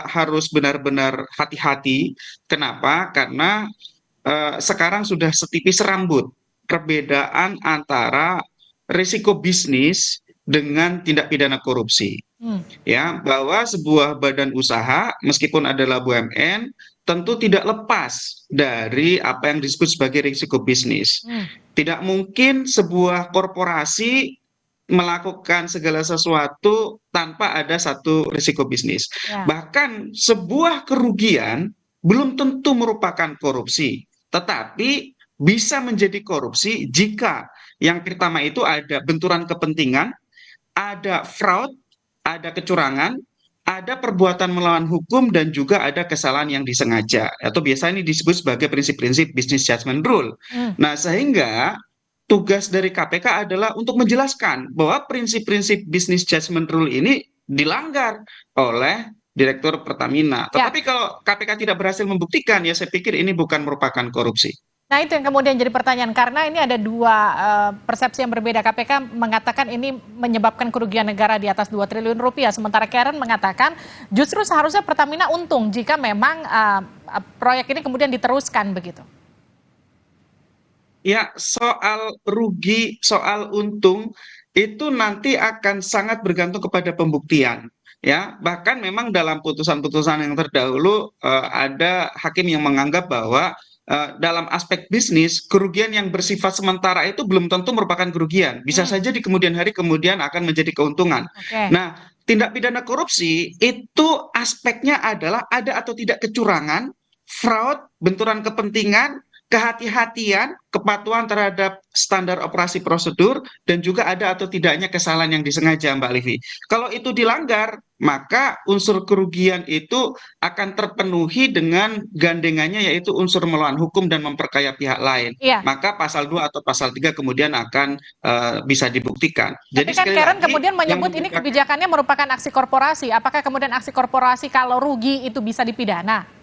Speaker 13: harus benar-benar hati-hati. Kenapa? Karena sekarang sudah setipis rambut perbedaan antara risiko bisnis dengan tindak pidana korupsi. Ya, bahwa sebuah badan usaha meskipun adalah BUMN tentu tidak lepas dari apa yang disebut sebagai risiko bisnis. Tidak mungkin sebuah korporasi melakukan segala sesuatu tanpa ada satu risiko bisnis. Bahkan sebuah kerugian belum tentu merupakan korupsi, tetapi bisa menjadi korupsi jika yang pertama itu ada benturan kepentingan, ada fraud, ada kecurangan, ada perbuatan melawan hukum, dan juga ada kesalahan yang disengaja, atau biasanya ini disebut sebagai prinsip-prinsip business judgment rule. Nah, sehingga tugas dari KPK adalah untuk menjelaskan bahwa prinsip-prinsip business judgment rule ini dilanggar oleh Direktur Pertamina. Tetapi kalau KPK tidak berhasil membuktikan, ya saya pikir ini bukan merupakan korupsi.
Speaker 25: Nah, itu yang kemudian jadi pertanyaan, karena ini ada dua persepsi yang berbeda. KPK mengatakan ini menyebabkan kerugian negara di atas 2 triliun rupiah, sementara Karen mengatakan justru seharusnya Pertamina untung jika memang proyek ini kemudian diteruskan begitu.
Speaker 13: Ya, soal rugi, soal untung, itu nanti akan sangat bergantung kepada pembuktian. Ya, bahkan memang dalam putusan-putusan yang terdahulu ada hakim yang menganggap bahwa dalam aspek bisnis kerugian yang bersifat sementara itu belum tentu merupakan kerugian. Bisa saja di kemudian hari kemudian akan menjadi keuntungan. Nah, tindak pidana korupsi itu aspeknya adalah ada atau tidak kecurangan, fraud, benturan kepentingan, kehati-hatian, kepatuhan terhadap standar operasi prosedur, dan juga ada atau tidaknya kesalahan yang disengaja, Mbak Livi. Kalau itu dilanggar, maka unsur kerugian itu akan terpenuhi dengan gandengannya, yaitu unsur melawan hukum dan memperkaya pihak lain. Maka pasal 2 atau pasal 3 kemudian akan bisa dibuktikan.
Speaker 25: Tapi kan Karen kemudian menyebut ini kebijakannya merupakan aksi korporasi. Apakah kemudian aksi korporasi kalau rugi itu bisa dipidana?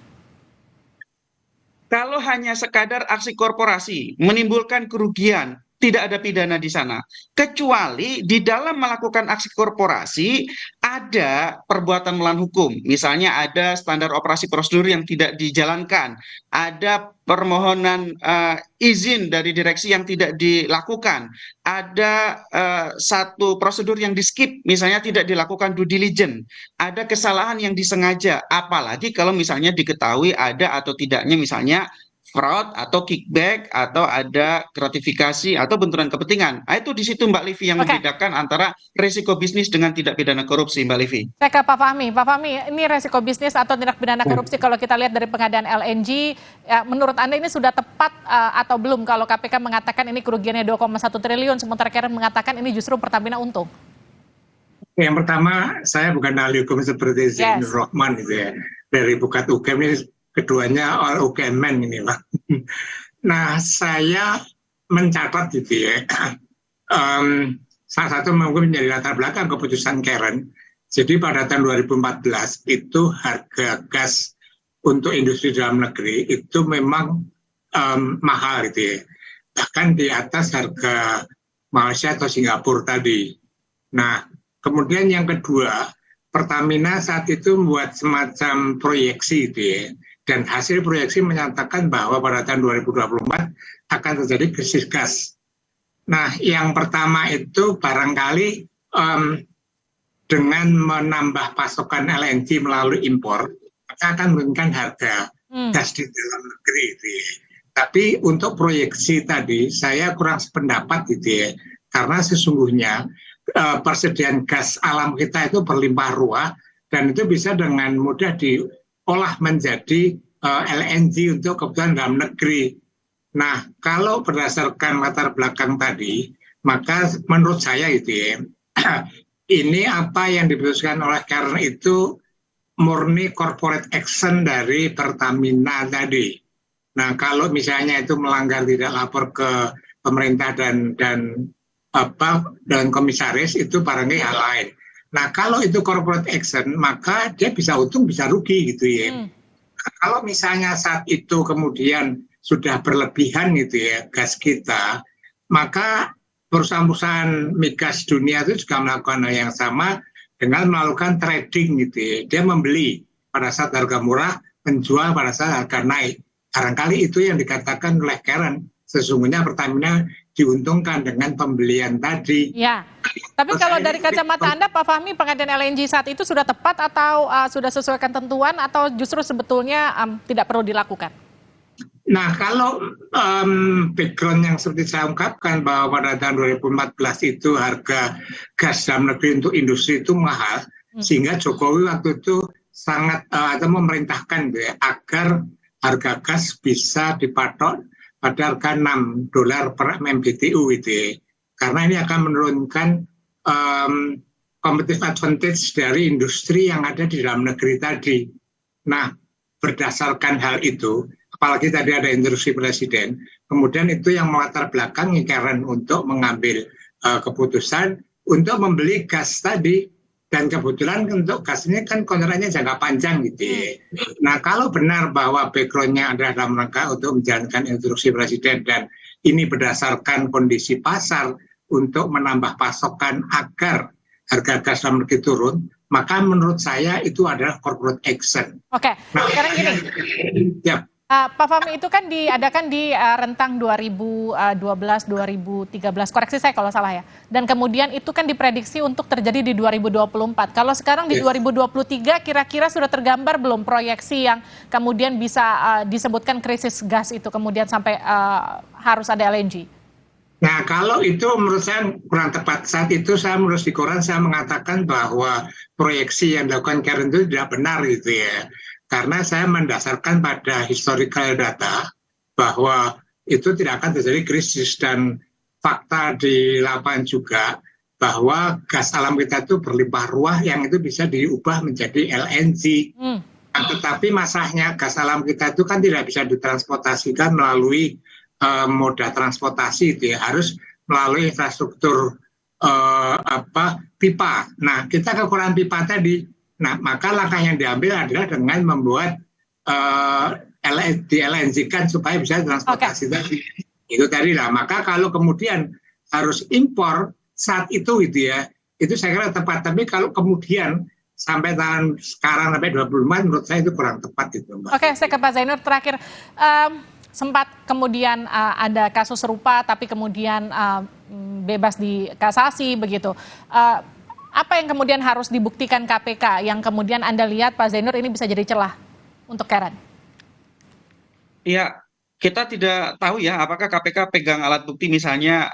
Speaker 13: Kalau hanya sekadar aksi korporasi menimbulkan kerugian, tidak ada pidana di sana. Kecuali di dalam melakukan aksi korporasi ada perbuatan melawan hukum. Misalnya ada standar operasi prosedur yang tidak dijalankan, ada permohonan izin dari direksi yang tidak dilakukan, ada satu prosedur yang di-skip, misalnya tidak dilakukan due diligence, ada kesalahan yang disengaja, apalagi kalau misalnya diketahui ada atau tidaknya misalnya fraud atau kickback atau ada gratifikasi atau benturan kepentingan. Itu di situ Mbak Livi yang membedakan antara resiko bisnis dengan tindak pidana korupsi, Mbak Livi.
Speaker 25: Saya ke Pak Fahmi. Pak Fahmi, ini resiko bisnis atau tindak pidana korupsi kalau kita lihat dari pengadaan LNG, ya, menurut Anda ini sudah tepat atau belum kalau KPK mengatakan ini kerugiannya 2,1 triliun, sementara Karen mengatakan ini justru Pertamina untung?
Speaker 1: Yang pertama, saya bukan ahli hukum seperti Zainur Rohman gitu ya, dari Bukat UGM, ini keduanya all UGM men ini Pak. Nah, saya mencatat gitu ya, salah satu mungkin menjadi latar belakang keputusan Karen. Jadi pada tahun 2014 itu harga gas untuk industri dalam negeri itu memang mahal gitu ya, bahkan di atas harga Malaysia atau Singapura tadi. Nah, kemudian yang kedua, Pertamina saat itu membuat semacam proyeksi gitu ya, dan hasil proyeksi menyatakan bahwa pada tahun 2024 akan terjadi krisis gas. Nah, yang pertama itu barangkali dengan menambah pasokan LNG melalui impor, akan menurunkan harga gas di dalam negeri. Gitu ya. Tapi untuk proyeksi tadi, saya kurang sependapat gitu ya, karena sesungguhnya persediaan gas alam kita itu berlimpah ruah, dan itu bisa dengan mudah diolah menjadi LNG untuk kebutuhan dalam negeri. Nah, kalau berdasarkan latar belakang tadi, maka menurut saya itu ya, ini apa yang diputuskan oleh Karen itu murni corporate action dari Pertamina tadi. Nah, kalau misalnya itu melanggar tidak lapor ke pemerintah dan komisaris, itu barangkali hal lain. Nah, kalau itu corporate action, maka dia bisa untung bisa rugi gitu ya. Kalau misalnya saat itu kemudian sudah berlebihan gitu ya gas kita, maka perusahaan-perusahaan migas dunia itu juga melakukan hal yang sama dengan melakukan trading gitu ya. Dia membeli pada saat harga murah, menjual pada saat harga naik. Barangkali itu yang dikatakan oleh Karen, sesungguhnya Pertamina diuntungkan dengan pembelian tadi.
Speaker 25: Ya, tapi kalau dari kacamata Anda, Pak Fahmi, pengadaan LNG saat itu sudah tepat atau sudah sesuai ketentuan atau justru sebetulnya tidak perlu dilakukan?
Speaker 1: Nah, kalau background yang seperti saya ungkapkan bahwa pada tahun 2014 itu harga gas dalam negeri untuk industri itu mahal, sehingga Jokowi waktu itu sangat atau memerintahkan ya, agar harga gas bisa dipatok pada harga $6 per MMBTU gitu ya. Karena ini akan menurunkan competitive advantage dari industri yang ada di dalam negeri tadi. Nah, berdasarkan hal itu, apalagi tadi ada instruksi presiden, kemudian itu yang melatar belakangi Karen untuk mengambil keputusan untuk membeli gas tadi. Dan kebetulan untuk gas ini kan kontraknya jangka panjang gitu ya. Nah, kalau benar bahwa background-nya adalah dalam rangka untuk menjalankan instruksi presiden dan ini berdasarkan kondisi pasar untuk menambah pasokan agar harga gas dalam negeri turun, maka menurut saya itu adalah corporate action.
Speaker 25: Oke, sekarang gini.
Speaker 1: Ya.
Speaker 25: Pak Fahmi, itu kan diadakan di rentang 2012-2013, koreksi saya kalau salah ya. Dan kemudian itu kan diprediksi untuk terjadi di 2024. Kalau sekarang di 2023 kira-kira sudah tergambar belum proyeksi yang kemudian bisa disebutkan krisis gas itu kemudian sampai harus ada LNG?
Speaker 1: Nah, kalau itu menurut saya kurang tepat. Saat itu saya menulis di koran, saya mengatakan bahwa proyeksi yang dilakukan Karen itu tidak benar gitu ya. Karena saya mendasarkan pada historical data bahwa itu tidak akan terjadi krisis, dan fakta di lapangan juga bahwa gas alam kita itu berlimpah ruah yang itu bisa diubah menjadi LNG. Nah, tetapi masalahnya gas alam kita itu kan tidak bisa ditransportasikan melalui moda transportasi itu ya, harus melalui infrastruktur pipa. Nah, kita kekurangan pipa tadi. Nah, maka langkah yang diambil adalah dengan membuat di-LNG-kan supaya bisa transportasi tadi. Itu tadi lah. Maka kalau kemudian harus impor saat itu gitu ya, itu saya kira tepat. Tapi kalau kemudian sampai tahun sekarang sampai 25, menurut saya itu kurang tepat itu, Mbak.
Speaker 25: Oke, saya ke Pak Zainur terakhir. Sempat kemudian ada kasus serupa, tapi kemudian bebas di kasasi begitu. Apa yang kemudian harus dibuktikan KPK yang kemudian Anda lihat Pak Zainur ini bisa jadi celah untuk Karen?
Speaker 13: Ya, kita tidak tahu ya apakah KPK pegang alat bukti misalnya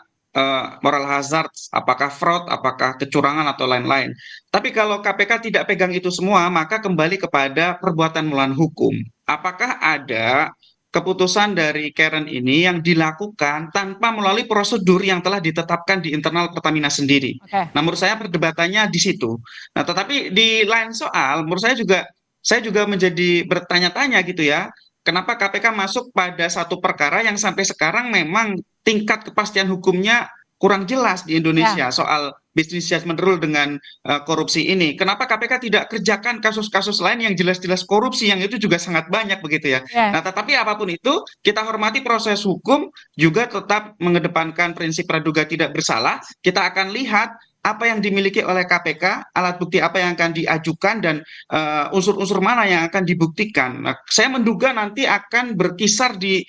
Speaker 13: moral hazard, apakah fraud, apakah kecurangan atau lain-lain. Tapi kalau KPK tidak pegang itu semua, maka kembali kepada perbuatan melawan hukum. Apakah ada keputusan dari Karen ini yang dilakukan tanpa melalui prosedur yang telah ditetapkan di internal Pertamina sendiri. Nah, menurut saya perdebatannya di situ. Nah, tetapi di lain soal, menurut saya juga menjadi bertanya-tanya gitu ya, kenapa KPK masuk pada satu perkara yang sampai sekarang memang tingkat kepastian hukumnya kurang jelas di Indonesia soal business judgment rule dengan korupsi ini. Kenapa KPK tidak kerjakan kasus-kasus lain yang jelas-jelas korupsi yang itu juga sangat banyak begitu ya. Nah, tetapi apapun itu kita hormati proses hukum, juga tetap mengedepankan prinsip praduga tidak bersalah. Kita akan lihat apa yang dimiliki oleh KPK, alat bukti apa yang akan diajukan, dan unsur-unsur mana yang akan dibuktikan. Nah, saya menduga nanti akan berkisar di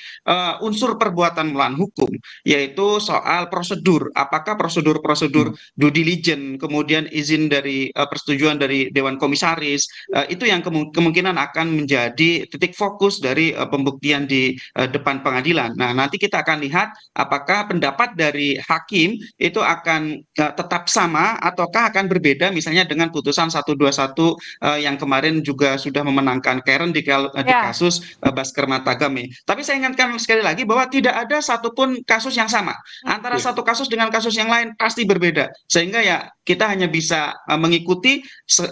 Speaker 13: unsur perbuatan melawan hukum, yaitu soal prosedur. Apakah prosedur-prosedur due diligence, kemudian izin dari persetujuan dari Dewan Komisaris, itu yang kemungkinan akan menjadi titik fokus dari pembuktian di depan pengadilan. Nah, nanti kita akan lihat apakah pendapat dari hakim itu akan tetap sama ataukah akan berbeda misalnya dengan putusan 121 yang kemarin juga sudah memenangkan Karen di kasus Basker Matagame. Tapi saya ingatkan sekali lagi bahwa tidak ada satupun kasus yang sama. Antara satu kasus dengan kasus yang lain pasti berbeda. Sehingga ya kita hanya bisa mengikuti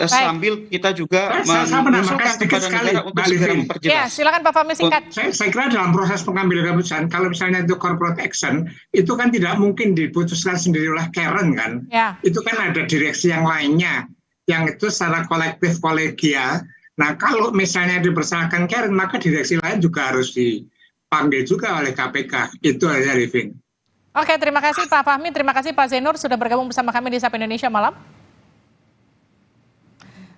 Speaker 13: sambil kita juga mengusulkan kepada negara untuk segera memperjelas.
Speaker 25: Ya, silakan Pak Fahmi singkat.
Speaker 1: Saya kira dalam proses pengambilan keputusan, kalau misalnya itu corporate action, itu kan tidak mungkin diputuskan sendiri oleh Karen kan. Itu kan ada direksi yang lainnya yang itu secara kolektif kolegial. Nah, kalau misalnya dipersalahkan Karen, maka direksi lain juga harus dipanggil juga oleh KPK. Itu aja, Living.
Speaker 25: Oke, terima kasih Pak Fahmi, terima kasih Pak Zainur sudah bergabung bersama kami di Sapa Indonesia Malam.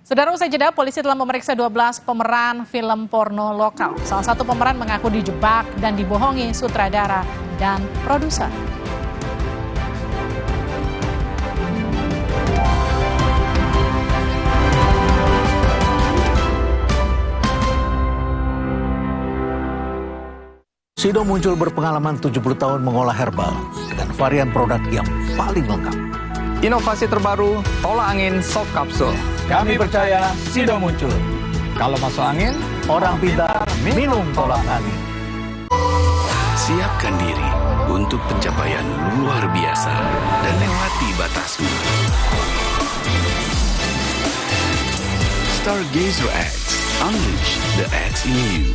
Speaker 25: Saudara, usai jeda, polisi telah memeriksa 12 pemeran film porno lokal. Salah satu pemeran mengaku dijebak dan dibohongi sutradara dan produser.
Speaker 5: Sido Muncul berpengalaman 70 tahun mengolah herbal dengan varian produk yang paling lengkap.
Speaker 14: Inovasi terbaru, tolak angin soft kapsul. Kami percaya Sido Muncul. Kalau masuk angin,
Speaker 5: orang pintar minum tolak angin.
Speaker 4: Siapkan diri untuk pencapaian luar biasa dan lewati batasmu. Stargazer X, unleash the X in you.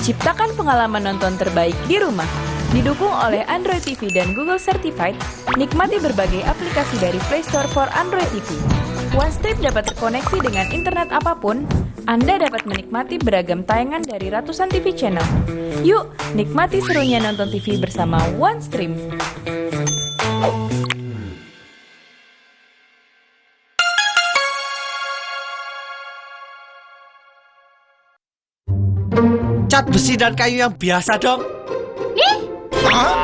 Speaker 2: Ciptakan pengalaman nonton terbaik di rumah. Didukung oleh Android TV dan Google Certified, nikmati berbagai aplikasi dari Play Store for Android TV. OneStream dapat terkoneksi dengan internet apapun. Anda dapat menikmati beragam tayangan dari ratusan TV channel. Yuk, nikmati serunya nonton TV bersama OneStream.
Speaker 3: cat besi dan kayu yang biasa dong.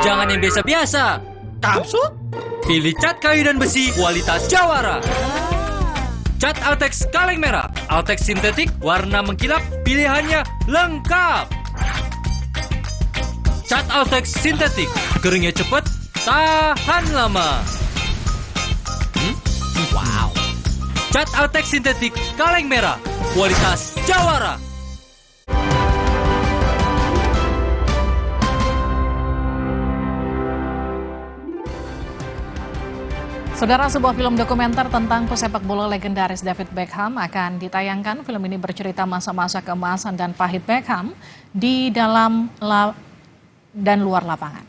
Speaker 15: Jangan yang biasa-biasa.
Speaker 3: Maksud?
Speaker 15: Pilih cat kayu dan besi kualitas Jawara. Cat Altex kaleng merah, Altex sintetik, warna mengkilap, pilihannya lengkap. Cat Altex sintetik, keringnya cepat, tahan lama. Wow. Cat Altex sintetik kaleng merah, kualitas Jawara.
Speaker 25: Saudara, sebuah film dokumenter tentang pesepak bola legendaris David Beckham akan ditayangkan. Film ini bercerita masa-masa keemasan dan pahit Beckham di dalam dan luar lapangan.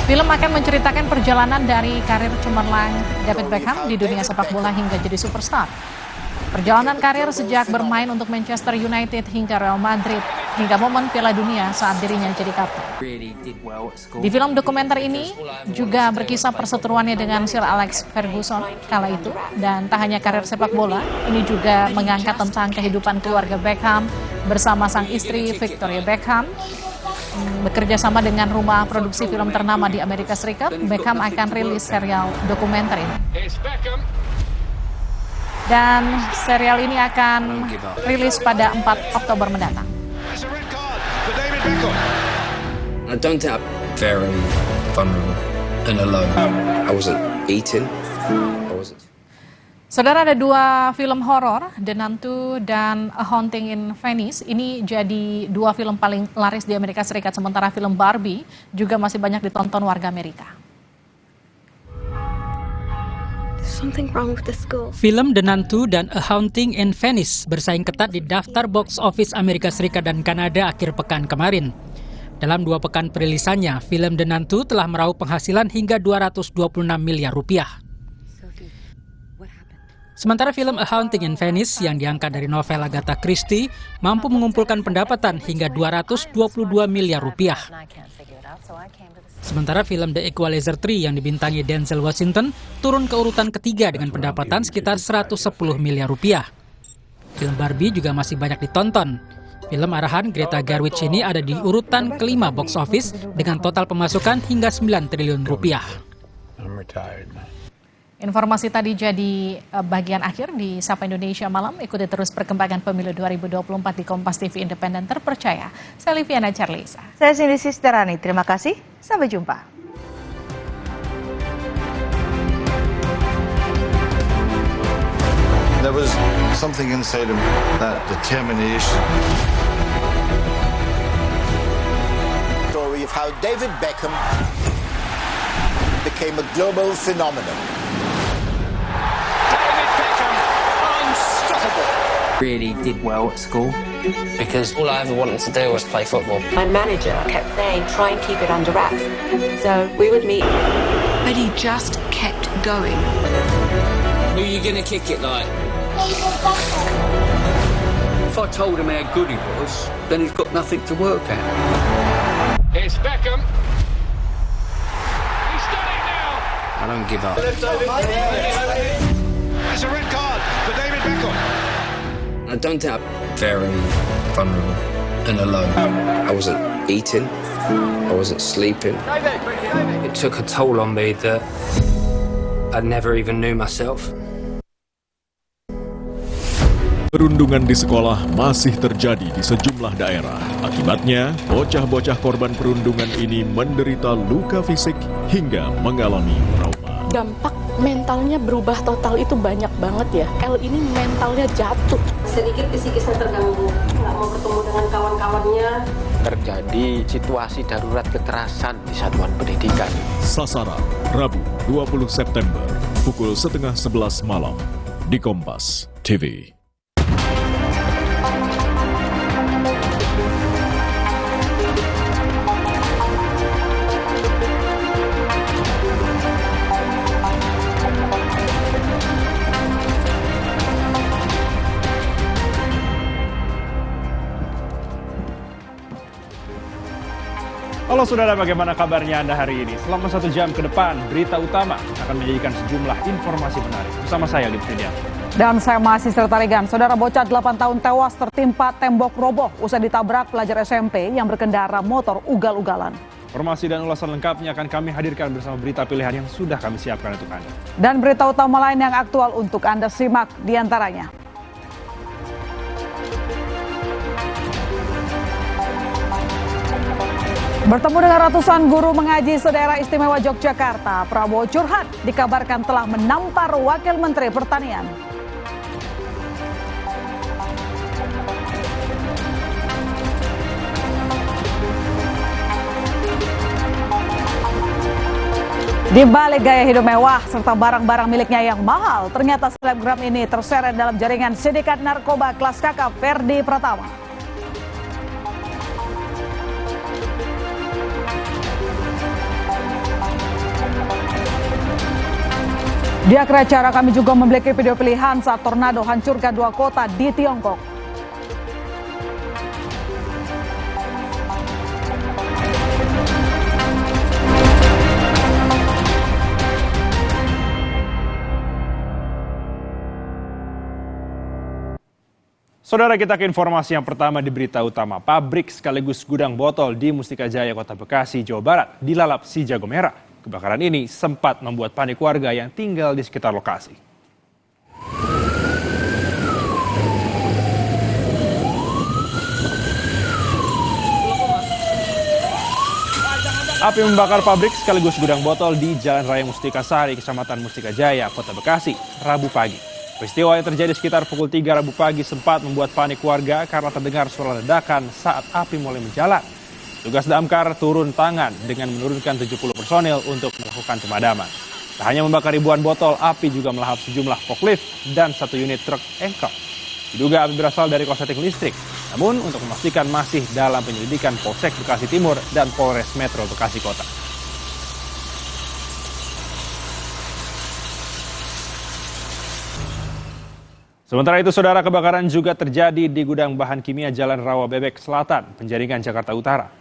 Speaker 25: Film akan menceritakan perjalanan dari karir cemerlang David Beckham di dunia sepak bola hingga jadi superstar. Perjalanan karir sejak bermain untuk Manchester United hingga Real Madrid, hingga momen Piala Dunia saat dirinya jadi kapten. Di film dokumenter ini juga berkisah perseteruannya dengan Sir Alex Ferguson kala itu. Dan tak hanya karir sepak bola, ini juga mengangkat tentang kehidupan keluarga Beckham bersama sang istri Victoria Beckham. Bekerja sama dengan rumah produksi film ternama di Amerika Serikat, Beckham akan rilis serial dokumenter ini. Dan serial ini akan rilis pada 4 Oktober mendatang.
Speaker 16: I don't think I'm very vulnerable and alone. I wasn't eating.
Speaker 25: Saudara, ada 2 film horor, The Nun 2 dan A Haunting in Venice. Ini jadi 2 film paling laris di Amerika Serikat, sementara film Barbie juga masih banyak ditonton warga Amerika.
Speaker 17: Film The Nun 2 dan A Haunting in Venice bersaing ketat di daftar box office Amerika Serikat dan Kanada akhir pekan kemarin. Dalam 2 pekan perilisannya, film The Nun 2 telah meraup penghasilan hingga 226 miliar rupiah. Sementara film A Haunting in Venice yang diangkat dari novel Agatha Christie mampu mengumpulkan pendapatan hingga 222 miliar rupiah. Sementara film The Equalizer 3 yang dibintangi Denzel Washington turun ke urutan ketiga dengan pendapatan sekitar 110 miliar rupiah. Film Barbie juga masih banyak ditonton. Film arahan Greta Gerwig ini ada di urutan kelima box office dengan total pemasukan hingga 9 triliun rupiah.
Speaker 25: Informasi tadi jadi bagian akhir di Sapa Indonesia Malam. Ikuti terus perkembangan pemilu 2024 di Kompas TV Independen Terpercaya. Saya Liviana Charlisa.
Speaker 18: Saya Cindy Sisterani. Terima kasih. Sampai jumpa.
Speaker 19: There was something inside him, that determination.
Speaker 21: Story of how David Beckham became a global phenomenon.
Speaker 28: Really did well at school because all I ever wanted to do was play football.
Speaker 29: My manager kept saying, try and keep it under wraps. So we would meet. But he just kept going.
Speaker 28: Who are you going to kick it like? If I told him how good he was, then he's got nothing to work at.
Speaker 20: It's Beckham. He's done it now.
Speaker 28: I don't give up.
Speaker 20: It's a red card for David Beckham.
Speaker 28: I don't think I'm very vulnerable and alone. I wasn't eating, I wasn't sleeping. It took a toll on me that I never even knew myself.
Speaker 9: Perundungan di sekolah masih terjadi di sejumlah daerah. Akibatnya, bocah-bocah korban perundungan ini menderita luka fisik hingga mengalami trauma.
Speaker 6: Dampak mentalnya berubah total itu banyak banget ya. L ini mentalnya jatuh.
Speaker 29: Sedikit psikisnya terganggu, nggak mau ketemu dengan kawan-kawannya.
Speaker 30: Terjadi situasi darurat kekerasan di satuan pendidikan.
Speaker 9: Sasaran, Rabu 20 September, pukul 10:30 malam, di Kompas TV.
Speaker 31: Halo saudara, bagaimana kabarnya Anda hari ini? Selama 1 jam ke depan, berita utama akan menyajikan sejumlah informasi menarik. Bersama saya, Lip Fidian.
Speaker 7: Dan saya masih tertarikan, saudara bocah 8 tahun tewas tertimpa tembok roboh usai ditabrak pelajar SMP yang berkendara motor ugal-ugalan.
Speaker 31: Informasi dan ulasan lengkapnya akan kami hadirkan bersama berita pilihan yang sudah kami siapkan untuk Anda.
Speaker 7: Dan berita utama lain yang aktual untuk Anda simak diantaranya. Bertemu dengan ratusan guru mengaji se-daerah istimewa Yogyakarta, Prabowo curhat dikabarkan telah menampar Wakil Menteri Pertanian. Di balik gaya hidup mewah serta barang-barang miliknya yang mahal, ternyata selebgram ini terseret dalam jaringan sindikat narkoba kelas kakap Ferdi Pratama. Di akhir acara kami juga memiliki video pilihan saat tornado hancurkan 2 kota di Tiongkok.
Speaker 31: Saudara, kita ke informasi yang pertama di berita utama. Pabrik sekaligus gudang botol di Mustika Jaya, Kota Bekasi, Jawa Barat dilalap si jago merah. Kebakaran ini sempat membuat panik warga yang tinggal di sekitar lokasi. Api membakar pabrik sekaligus gudang botol di Jalan Raya Mustika Sari, Kecamatan Mustika Jaya, Kota Bekasi, Rabu pagi. Peristiwa yang terjadi sekitar pukul 3 Rabu pagi sempat membuat panik warga karena terdengar suara ledakan saat api mulai menjalar. Tugas damkar turun tangan dengan menurunkan 70 personil untuk melakukan pemadaman. Tak hanya membakar ribuan botol, api juga melahap sejumlah forklift dan 1 unit truk engkol. Diduga api berasal dari korsleting listrik. Namun untuk memastikan masih dalam penyelidikan Polsek Bekasi Timur dan Polres Metro Bekasi Kota. Sementara itu, saudara, kebakaran juga terjadi di gudang bahan kimia Jalan Rawa Bebek Selatan, Penjaringan, Jakarta Utara.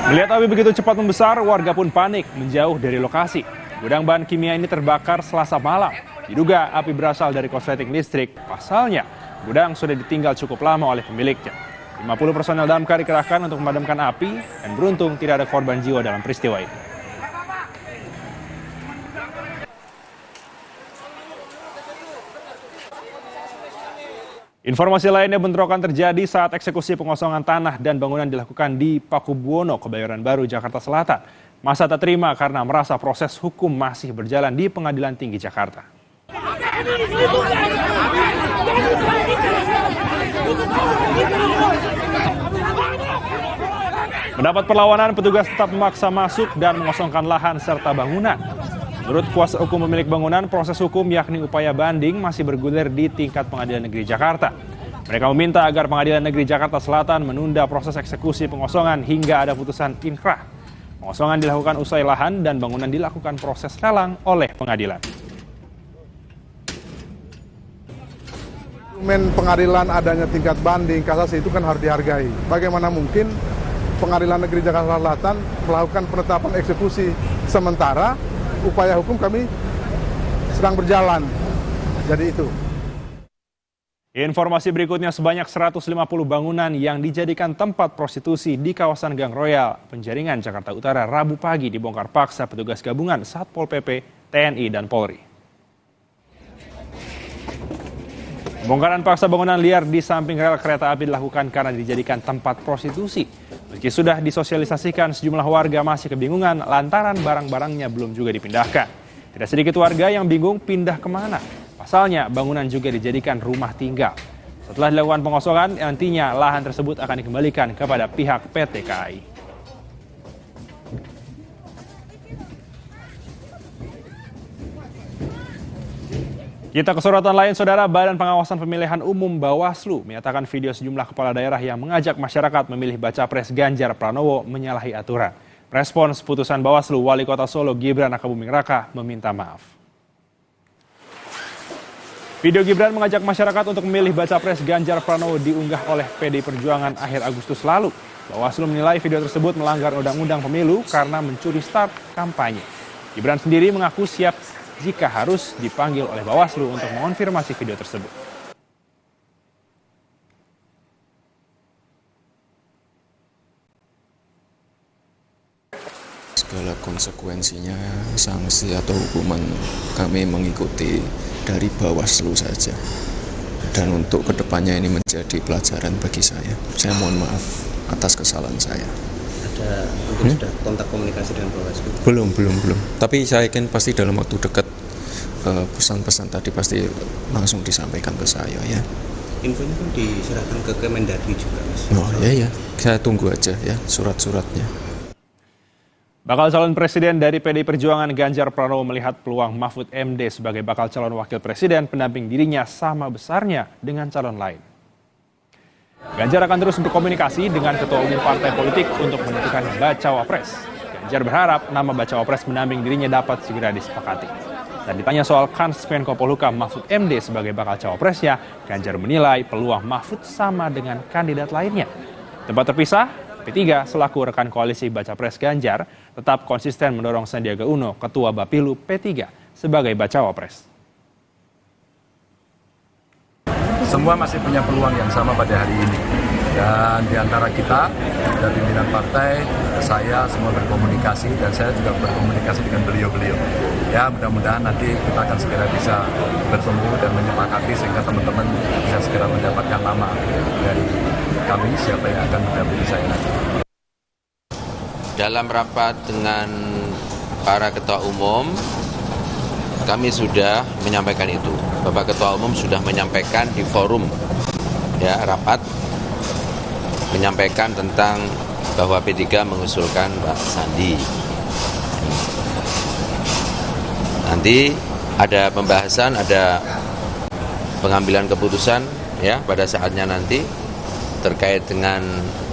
Speaker 31: Melihat api begitu cepat membesar, warga pun panik menjauh dari lokasi. Gudang bahan kimia ini terbakar Selasa malam. Diduga api berasal dari korsleting listrik. Pasalnya, gudang sudah ditinggal cukup lama oleh pemiliknya. 50 personel damkar dikerahkan untuk memadamkan api dan beruntung tidak ada korban jiwa dalam peristiwa itu. Informasi lainnya, bentrokan terjadi saat eksekusi pengosongan tanah dan bangunan dilakukan di Pakubuwono, Kebayoran Baru, Jakarta Selatan. Massa tak terima karena merasa proses hukum masih berjalan di Pengadilan Tinggi Jakarta. Mendapat perlawanan, petugas tetap memaksa masuk dan mengosongkan lahan serta bangunan. Menurut kuasa hukum pemilik bangunan, proses hukum yakni upaya banding masih bergulir di tingkat Pengadilan Negeri Jakarta. Mereka meminta agar Pengadilan Negeri Jakarta Selatan menunda proses eksekusi pengosongan hingga ada putusan inkrah. Pengosongan dilakukan usai lahan dan bangunan dilakukan proses lelang oleh pengadilan.
Speaker 8: Dokumen pengadilan adanya tingkat banding, kasasi itu kan harus dihargai. Bagaimana mungkin Pengadilan Negeri Jakarta Selatan melakukan penetapan eksekusi sementara upaya hukum kami sedang berjalan. Jadi itu.
Speaker 31: Informasi berikutnya, sebanyak 150 bangunan yang dijadikan tempat prostitusi di kawasan Gang Royal, Penjaringan, Jakarta Utara, Rabu pagi dibongkar paksa petugas gabungan Satpol PP, TNI, dan Polri. Bongkaran paksa bangunan liar di samping rel kereta api dilakukan karena dijadikan tempat prostitusi. Meski sudah disosialisasikan, sejumlah warga masih kebingungan lantaran barang-barangnya belum juga dipindahkan. Tidak sedikit warga yang bingung pindah kemana. Pasalnya, bangunan juga dijadikan rumah tinggal. Setelah dilakukan pengosongan, nantinya lahan tersebut akan dikembalikan kepada pihak PT KAI. Kita ke sorotan lain, saudara. Badan Pengawasan Pemilihan Umum Bawaslu menyatakan video sejumlah kepala daerah yang mengajak masyarakat memilih baca pres Ganjar Pranowo menyalahi aturan. Respons putusan Bawaslu, Wali Kota Solo Gibran Rakabuming Raka meminta maaf. Video Gibran mengajak masyarakat untuk memilih baca pres Ganjar Pranowo diunggah oleh PDI Perjuangan akhir Agustus lalu. Bawaslu menilai video tersebut melanggar undang-undang pemilu karena mencuri start kampanye. Gibran sendiri mengaku siap jika harus dipanggil oleh Bawaslu untuk mengonfirmasi video tersebut.
Speaker 1: Segala konsekuensinya, sanksi atau hukuman kami mengikuti dari Bawaslu saja. Dan untuk kedepannya ini menjadi pelajaran bagi saya. Saya mohon maaf atas kesalahan saya.
Speaker 10: Ada sudah kontak komunikasi dengan Bawaslu?
Speaker 1: Belum. Tapi saya yakin pasti dalam waktu dekat pesan-pesan tadi pasti langsung disampaikan ke saya ya.
Speaker 10: Infonya kan diserahkan ke Kemendagri juga, Mas.
Speaker 1: Oh iya, saya tunggu aja ya surat-suratnya.
Speaker 31: Bakal calon presiden dari PDI Perjuangan Ganjar Pranowo melihat peluang Mahfud MD sebagai bakal calon wakil presiden pendamping dirinya sama besarnya dengan calon lain. Ganjar akan terus berkomunikasi dengan ketua umum partai politik untuk menentukan bacawa pres. Ganjar berharap nama bacawa pres pendamping dirinya dapat segera disepakati. Dan ditanya soal kans Menko Polhukam Mahfud MD sebagai bakal cawapresnya, Ganjar menilai peluang Mahfud sama dengan kandidat lainnya. Tempat terpisah, P3 selaku rekan koalisi Baca Pres Ganjar tetap konsisten mendorong Sandiaga Uno, Ketua Bapilu P3, sebagai bacawa pres.
Speaker 11: Semua masih punya peluang yang sama pada hari ini. Dan di antara kita, dari pimpinan partai, saya semua berkomunikasi dan saya juga berkomunikasi dengan beliau-beliau. Ya mudah-mudahan nanti kita akan segera bisa bertemu dan menyepakati sehingga teman-teman bisa segera mendapatkan nama dari kami siapa yang akan mendampingi saya nanti.
Speaker 12: Dalam rapat dengan para ketua umum, kami sudah menyampaikan itu. Bapak Ketua Umum sudah menyampaikan di forum ya rapat, menyampaikan tentang bahwa P3 mengusulkan Pak Sandi. Nanti ada pembahasan, ada pengambilan keputusan ya pada saatnya nanti terkait dengan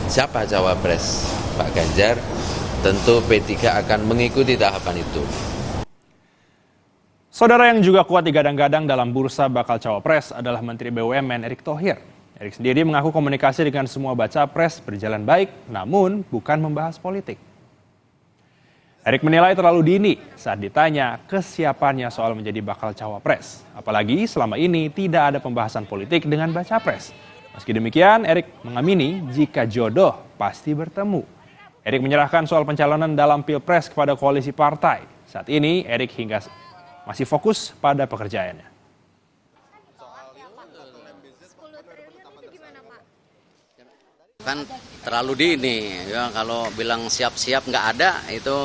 Speaker 12: siapa cawapres Pak Ganjar. Tentu P3 akan mengikuti tahapan itu.
Speaker 31: Saudara yang juga kuat digadang-gadang dalam bursa bakal cawapres adalah Menteri BUMN Erick Thohir. Erick sendiri mengaku komunikasi dengan semua baca pres berjalan baik, namun bukan membahas politik. Erick menilai terlalu dini saat ditanya kesiapannya soal menjadi bakal cawapres. Apalagi selama ini tidak ada pembahasan politik dengan baca pres. Meski demikian, Erick mengamini jika jodoh pasti bertemu. Erick menyerahkan soal pencalonan dalam Pilpres kepada koalisi partai. Saat ini, Erick hingga masih fokus pada pekerjaannya.
Speaker 13: Kan terlalu dini ya, kalau bilang siap-siap nggak ada, itu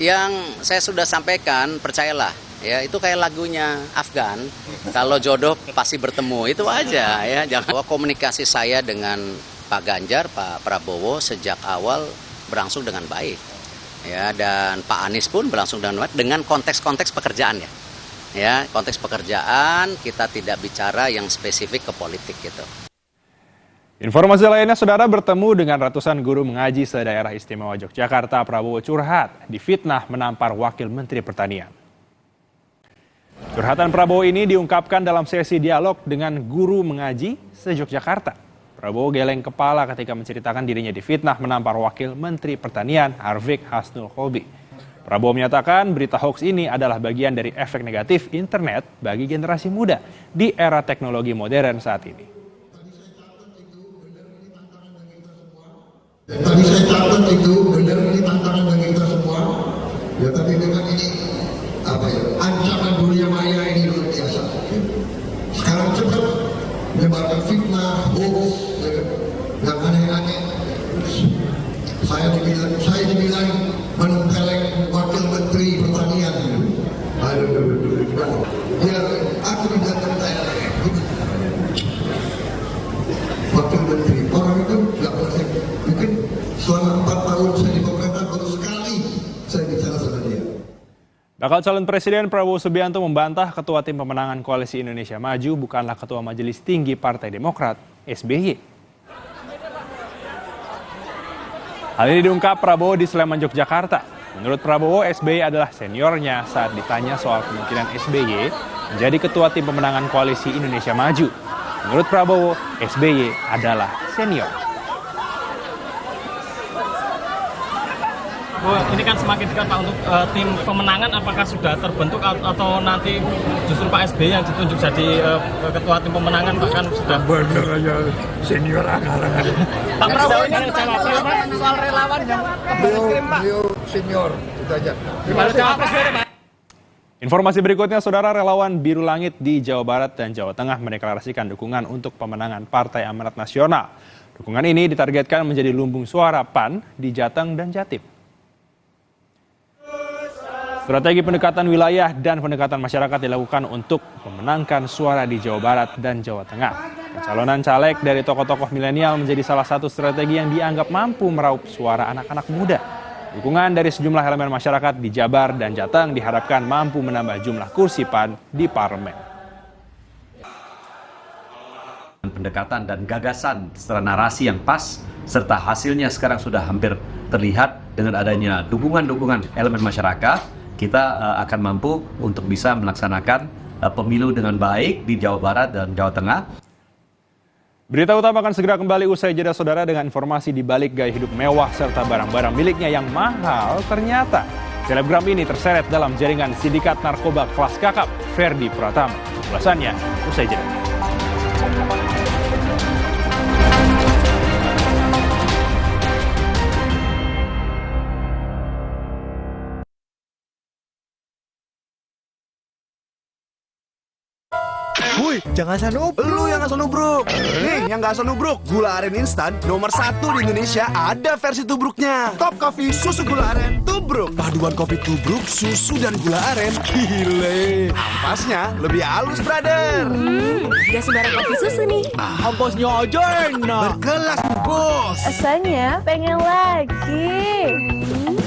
Speaker 13: yang saya sudah sampaikan, percayalah ya, itu kayak lagunya Afgan, kalau jodoh pasti bertemu, itu aja ya. Jangan komunikasi saya dengan Pak Ganjar, Pak Prabowo sejak awal berlangsung dengan baik ya, dan Pak Anies pun berlangsung dengan baik dengan konteks-konteks pekerjaan ya, konteks pekerjaan, kita tidak bicara yang spesifik ke politik gitu.
Speaker 31: Informasi lainnya, saudara, bertemu dengan ratusan guru mengaji se-Daerah Istimewa Yogyakarta, Prabowo curhat difitnah menampar Wakil Menteri Pertanian. Curhatan Prabowo ini diungkapkan dalam sesi dialog dengan guru mengaji se-Yogyakarta. Prabowo geleng kepala ketika menceritakan dirinya difitnah menampar Wakil Menteri Pertanian Harvik Hasnul Kolbi. Prabowo menyatakan berita hoax ini adalah bagian dari efek negatif internet bagi generasi muda di era teknologi modern saat ini.
Speaker 14: Tadi saya catat itu benar, ini tantangan bagi kita semua. Ya tapi memang ini ancaman dunia maya ini luar biasa. Sekarang cepat menyebarkan fitnah, hoax, yang aneh-aneh. Saya dibilang menempeleng Wakil Menteri Pertanian. Ya, aku tidak percaya. Wakil Menteri, orang itu nggak boleh. Mungkin selama 4 tahun saya di pemerintah baru sekali saya bicara sama dia.
Speaker 31: Bakal calon Presiden Prabowo Subianto membantah Ketua Tim Pemenangan Koalisi Indonesia Maju bukanlah Ketua Majelis Tinggi Partai Demokrat, SBY. Hal ini diungkap Prabowo di Sleman, Yogyakarta. Menurut Prabowo, SBY adalah seniornya saat ditanya soal kemungkinan SBY menjadi Ketua Tim Pemenangan Koalisi Indonesia Maju. Menurut Prabowo, SBY adalah senior.
Speaker 2: Bu, ini kan semakin dekat Pak untuk tim pemenangan, apakah sudah terbentuk atau nanti justru Pak SBY yang ditunjuk jadi ketua tim pemenangan Pak kan sudah
Speaker 3: bener aja senior angan-angan.
Speaker 2: Pak Prabowo ini soal relawan yang
Speaker 3: beliau senior itu aja.
Speaker 31: Informasi berikutnya, Saudara, relawan Biru Langit di Jawa Barat dan Jawa Tengah mendeklarasikan dukungan untuk pemenangan Partai Amanat Nasional. Dukungan ini ditargetkan menjadi lumbung suara PAN di Jateng dan Jatim. Strategi pendekatan wilayah dan pendekatan masyarakat dilakukan untuk memenangkan suara di Jawa Barat dan Jawa Tengah. Pencalonan caleg dari tokoh-tokoh milenial menjadi salah satu strategi yang dianggap mampu meraup suara anak-anak muda. Dukungan dari sejumlah elemen masyarakat di Jabar dan Jateng diharapkan mampu menambah jumlah kursi PAN di parlemen.
Speaker 4: Pendekatan dan gagasan secara narasi yang pas, serta hasilnya sekarang sudah hampir terlihat dengan adanya dukungan-dukungan elemen masyarakat, kita akan mampu untuk bisa melaksanakan pemilu dengan baik di Jawa Barat dan Jawa Tengah.
Speaker 31: Berita utama akan segera kembali usai jeda, Saudara, dengan informasi di balik gaya hidup mewah serta barang-barang miliknya yang mahal. Ternyata selebgram ini terseret dalam jaringan sindikat narkoba kelas kakap Ferdi Pratama. Ulasannya usai jeda.
Speaker 5: Wuih, jangan asal nubruk. Lu yang asal nubruk. Nih, yang gak asal nubruk, gula aren instan nomor 1 di Indonesia ada versi tubruknya. Top Coffee susu gula aren tubruk. Paduan kopi tubruk, susu dan gula aren. Gile. Ampasnya lebih halus, brother.
Speaker 15: Gak sembarang kopi susu nih.
Speaker 5: Ampasnya aja enak. Berkelas, bos.
Speaker 15: Rasanya pengen lagi.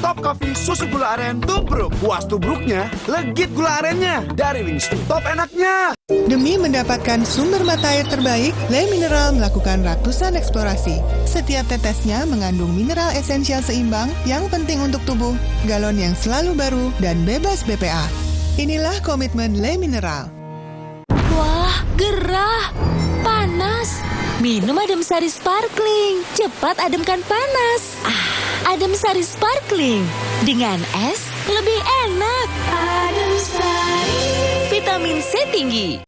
Speaker 5: Top Coffee susu gula aren tubruk. Puas tubruknya, legit gula arennya. Dari Wingstop, top enaknya.
Speaker 16: Demi mendapatkan sumber mata air terbaik, Le Mineral melakukan ratusan eksplorasi. Setiap tetesnya mengandung mineral esensial seimbang yang penting untuk tubuh, galon yang selalu baru, dan bebas BPA. Inilah komitmen Le Mineral.
Speaker 15: Wah, gerah, panas. Minum Adem Sari Sparkling, cepat ademkan panas. Adem Sari Sparkling, dengan es lebih enak. Adem Sari, vitamin C tinggi.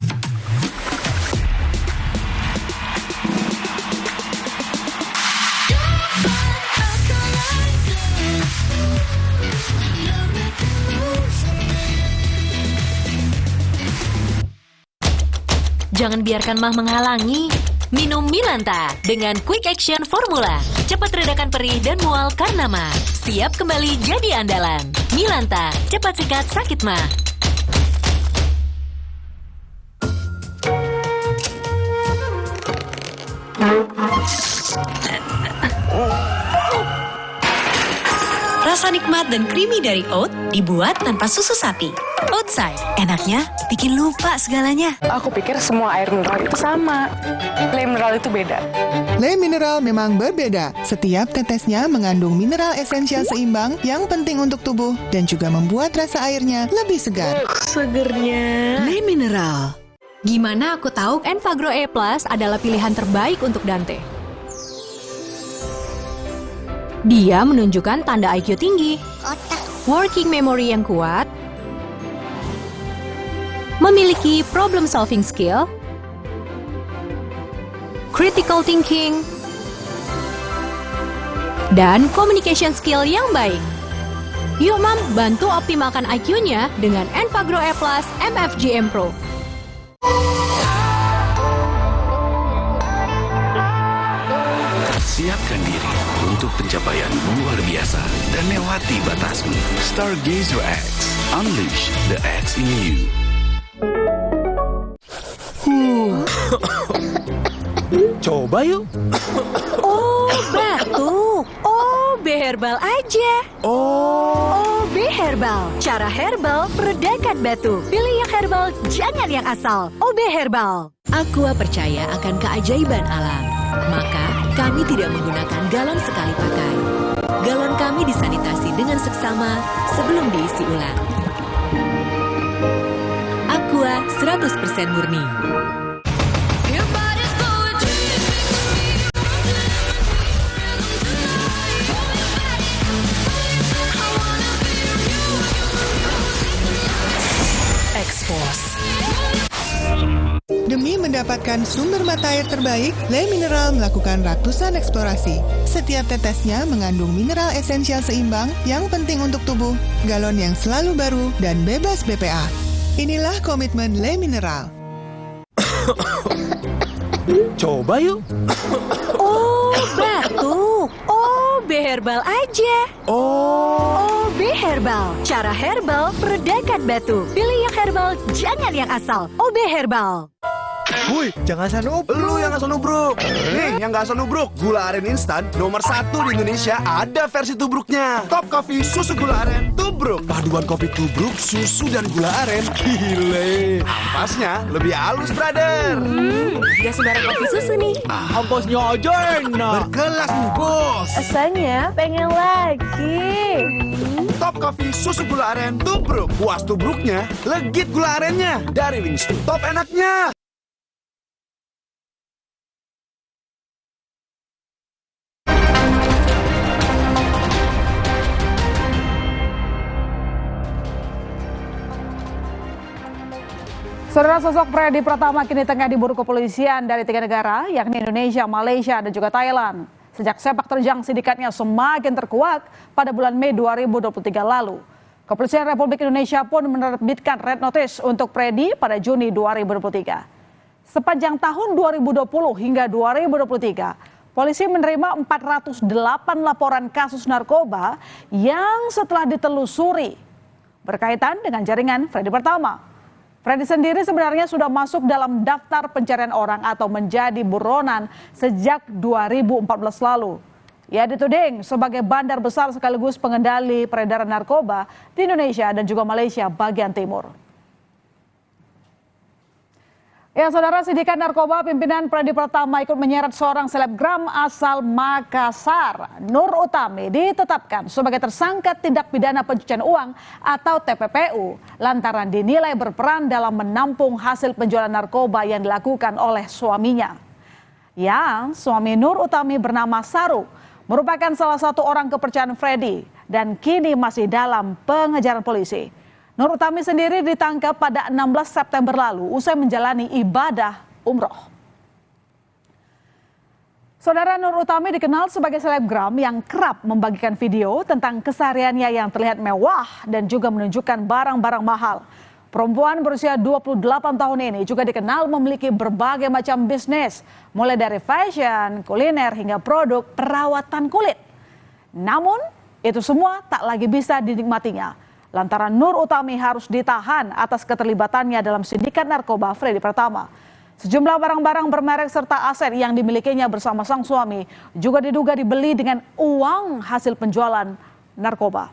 Speaker 15: Jangan biarkan mah menghalangi. Minum Milanta dengan Quick Action Formula. Cepat redakan perih dan mual karena mah. Siap kembali jadi andalan. Milanta, cepat sikat sakit mah. Rasa nikmat dan creamy dari oat dibuat tanpa susu sapi. Oatside, enaknya bikin lupa segalanya.
Speaker 6: Aku pikir semua air mineral itu sama. Le Mineral itu beda.
Speaker 16: Le Mineral memang berbeda. Setiap tetesnya mengandung mineral esensial seimbang yang penting untuk tubuh dan juga membuat rasa airnya lebih segar.
Speaker 15: Segernya.
Speaker 16: Le Mineral.
Speaker 22: Gimana aku tahu Enfagro E Plus adalah pilihan terbaik untuk Dante? Dia menunjukkan tanda IQ tinggi, working memory yang kuat, memiliki problem solving skill, critical thinking, dan communication skill yang baik. Yuk Mam, bantu optimalkan IQ-nya dengan Enfagro E Plus MFGM Pro.
Speaker 23: Siapkan diri untuk pencapaian luar biasa dan lewati batasmu. Stargazer X, unleash the X in you.
Speaker 5: Coba yuk.
Speaker 22: Oh, batuk. OB Herbal aja. OB Herbal. Cara herbal meredakan batuk. Pilih yang herbal, jangan yang asal. OB Herbal.
Speaker 15: Aqua percaya akan keajaiban alam. Maka, kami tidak menggunakan galon sekali pakai. Galon kami disanitasi dengan seksama sebelum diisi ulang. Aqua 100% murni.
Speaker 16: Demi mendapatkan sumber mata air terbaik, Le Mineral melakukan ratusan eksplorasi. Setiap tetesnya mengandung mineral esensial seimbang yang penting untuk tubuh, galon yang selalu baru, dan bebas BPA. Inilah komitmen Le Mineral.
Speaker 5: Coba yuk.
Speaker 22: Oh, batuk. OB Herbal aja. OB Herbal. Cara herbal meredakan batuk. Pilih yang herbal, jangan yang asal. OB Herbal.
Speaker 5: Woi, jangan asal nubruk. Lu yang asal nubruk. Nih, yang gak asal nubruk. Gula aren instan nomor 1 di Indonesia ada versi tubruknya. Top Coffee susu gula aren tubruk. Paduan kopi tubruk, susu dan gula aren. Gile. Ampasnya lebih halus, brother.
Speaker 22: Gak sembarang kopi susu nih.
Speaker 5: Ampasnya aja enak. Berkelas nih, bos.
Speaker 22: Rasanya pengen lagi.
Speaker 5: Top Coffee susu gula aren tubruk. Puas tubruknya, legit gula arennya. Dari Wings to top enaknya.
Speaker 7: Saudara, sosok Freddy Pratama kini tengah diburu kepolisian dari 3 negara, yakni Indonesia, Malaysia, dan juga Thailand. Sejak sepak terjang sindikatnya semakin terkuak pada bulan Mei 2023 lalu. Kepolisian Republik Indonesia pun menerbitkan red notice untuk Freddy pada Juni 2023. Sepanjang tahun 2020 hingga 2023, polisi menerima 408 laporan kasus narkoba yang setelah ditelusuri berkaitan dengan jaringan Freddy Pratama. Freddy sendiri sebenarnya sudah masuk dalam daftar pencarian orang atau menjadi buronan sejak 2014 lalu. Ia dituding sebagai bandar besar sekaligus pengendali peredaran narkoba di Indonesia dan juga Malaysia bagian timur. Ya, saudara, sindikat narkoba pimpinan Freddy Pratama ikut menyeret seorang selebgram asal Makassar. Nur Utami ditetapkan sebagai tersangka tindak pidana pencucian uang atau TPPU lantaran dinilai berperan dalam menampung hasil penjualan narkoba yang dilakukan oleh suaminya. Yang suami Nur Utami bernama Saru merupakan salah satu orang kepercayaan Freddy dan kini masih dalam pengejaran polisi. Nur Utami sendiri ditangkap pada 16 September lalu usai menjalani ibadah umroh. Saudara, Nur Utami dikenal sebagai selebgram yang kerap membagikan video tentang kesehariannya yang terlihat mewah dan juga menunjukkan barang-barang mahal. Perempuan berusia 28 tahun ini juga dikenal memiliki berbagai macam bisnis, mulai dari fashion, kuliner, hingga produk perawatan kulit. Namun, itu semua tak lagi bisa dinikmatinya lantaran Nur Utami harus ditahan atas keterlibatannya dalam sindikat narkoba Freddy Pratama. Sejumlah barang-barang bermerek serta aset yang dimilikinya bersama sang suami juga diduga dibeli dengan uang hasil penjualan narkoba.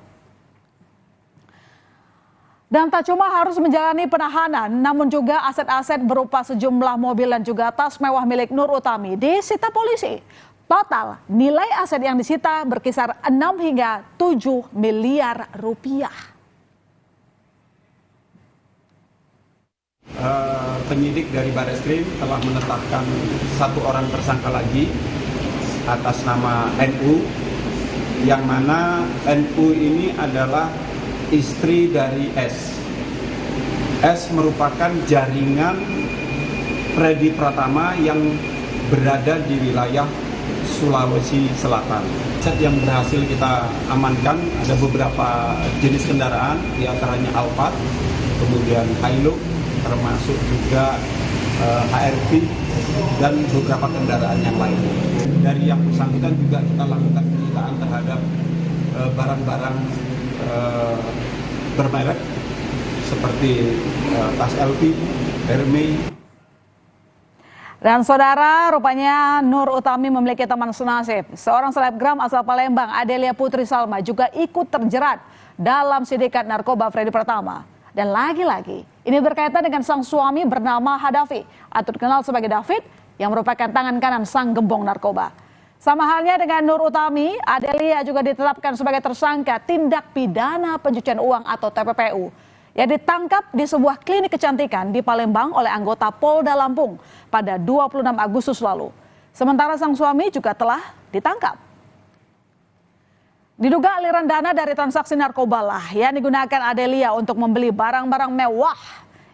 Speaker 7: Dan tak cuma harus menjalani penahanan, namun juga aset-aset berupa sejumlah mobil dan juga tas mewah milik Nur Utami disita polisi. Total nilai aset yang disita berkisar 6 hingga 7 miliar rupiah.
Speaker 17: Penyidik dari Barreskrim telah menetapkan satu orang tersangka lagi atas nama NU, yang mana NU ini adalah istri dari S. S merupakan jaringan Freddy Pratama yang berada di wilayah Sulawesi Selatan. Aset yang berhasil kita amankan ada beberapa jenis kendaraan, diantaranya Alphard, kemudian Hilux, termasuk juga HRV dan beberapa kendaraan yang lainnya. Dari yang bersangkutan juga kita lakukan penyitaan terhadap barang-barang bermerek seperti tas LV, Hermes.
Speaker 7: Dan saudara, rupanya Nur Utami memiliki teman senasib. Seorang selebgram asal Palembang, Adelia Putri Salma, juga ikut terjerat dalam sindikat narkoba Freddy Pratama. Dan lagi-lagi, ini berkaitan dengan sang suami bernama Hadafi, atau dikenal sebagai David, yang merupakan tangan kanan sang gembong narkoba. Sama halnya dengan Nur Utami, Adelia juga ditetapkan sebagai tersangka tindak pidana pencucian uang atau TPPU. Ia ditangkap di sebuah klinik kecantikan di Palembang oleh anggota Polda Lampung pada 26 Agustus lalu. Sementara sang suami juga telah ditangkap. Diduga aliran dana dari transaksi narkoba lah yang digunakan Adelia untuk membeli barang-barang mewah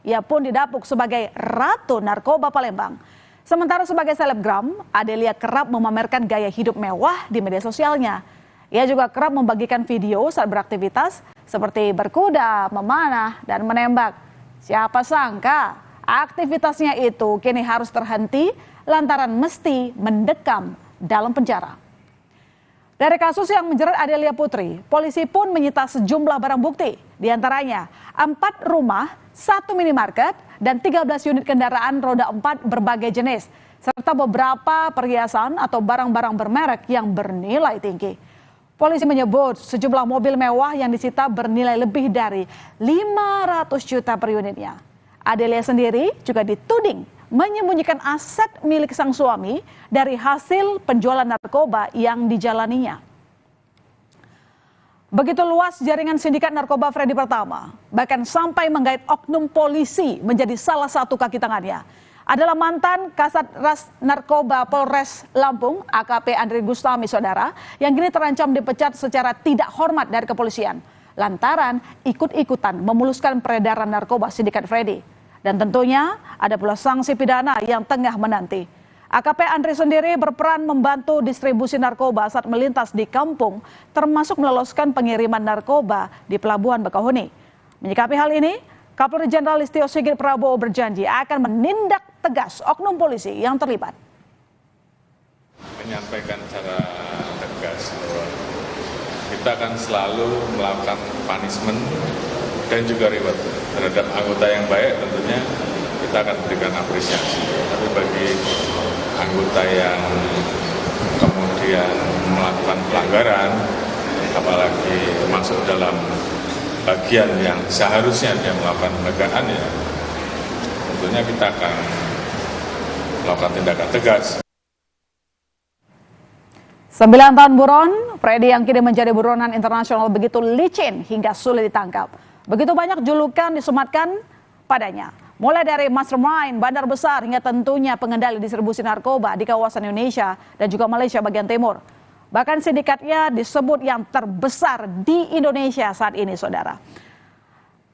Speaker 7: Ia pun didapuk sebagai Ratu Narkoba Palembang. Sementara sebagai selebgram, Adelia kerap memamerkan gaya hidup mewah di media sosialnya. Ia juga kerap membagikan video saat beraktivitas seperti berkuda, memanah, dan menembak. Siapa sangka aktivitasnya itu kini harus terhenti lantaran mesti mendekam dalam penjara. Dari kasus yang menjerat Adelia Putri, polisi pun menyita sejumlah barang bukti, diantaranya 4 rumah, 1 minimarket, dan 13 unit kendaraan roda 4 berbagai jenis, serta beberapa perhiasan atau barang-barang bermerek yang bernilai tinggi. Polisi menyebut sejumlah mobil mewah yang disita bernilai lebih dari 500 juta per unitnya. Adelia sendiri juga dituding menyembunyikan aset milik sang suami dari hasil penjualan narkoba yang dijalaninya. Begitu luas jaringan sindikat narkoba Freddy Pratama, bahkan sampai menggait oknum polisi menjadi salah satu kaki tangannya. Adalah mantan Kasat Ras Narkoba Polres Lampung, AKP Andri Gustami, saudara, yang kini terancam dipecat secara tidak hormat dari kepolisian, lantaran ikut-ikutan memuluskan peredaran narkoba sindikat Freddy. Dan tentunya ada pula sanksi pidana yang tengah menanti. AKP Andri sendiri berperan membantu distribusi narkoba saat melintas di kampung, termasuk meloloskan pengiriman narkoba di Pelabuhan Bakauheni. Menyikapi hal ini, Kapolri Jenderal Listio Sigit Prabowo berjanji akan menindak tegas oknum polisi yang terlibat.
Speaker 18: Menyampaikan secara tegas bahwa kita akan selalu melakukan punishment dan juga reward terhadap anggota yang baik. Tentunya kita akan berikan apresiasi, tapi bagi anggota yang kemudian melakukan pelanggaran, apalagi masuk dalam bagian yang seharusnya dia melakukan penegakan, ya tentunya kita akan melakukan tindakan tegas.
Speaker 7: 9 tahun buron, Freddy yang kini menjadi buronan internasional begitu licin hingga sulit ditangkap. Begitu banyak julukan disematkan padanya, mulai dari mastermind, bandar besar, hingga tentunya pengendali distribusi narkoba di kawasan Indonesia dan juga Malaysia bagian timur. Bahkan sindikatnya disebut yang terbesar di Indonesia saat ini, saudara.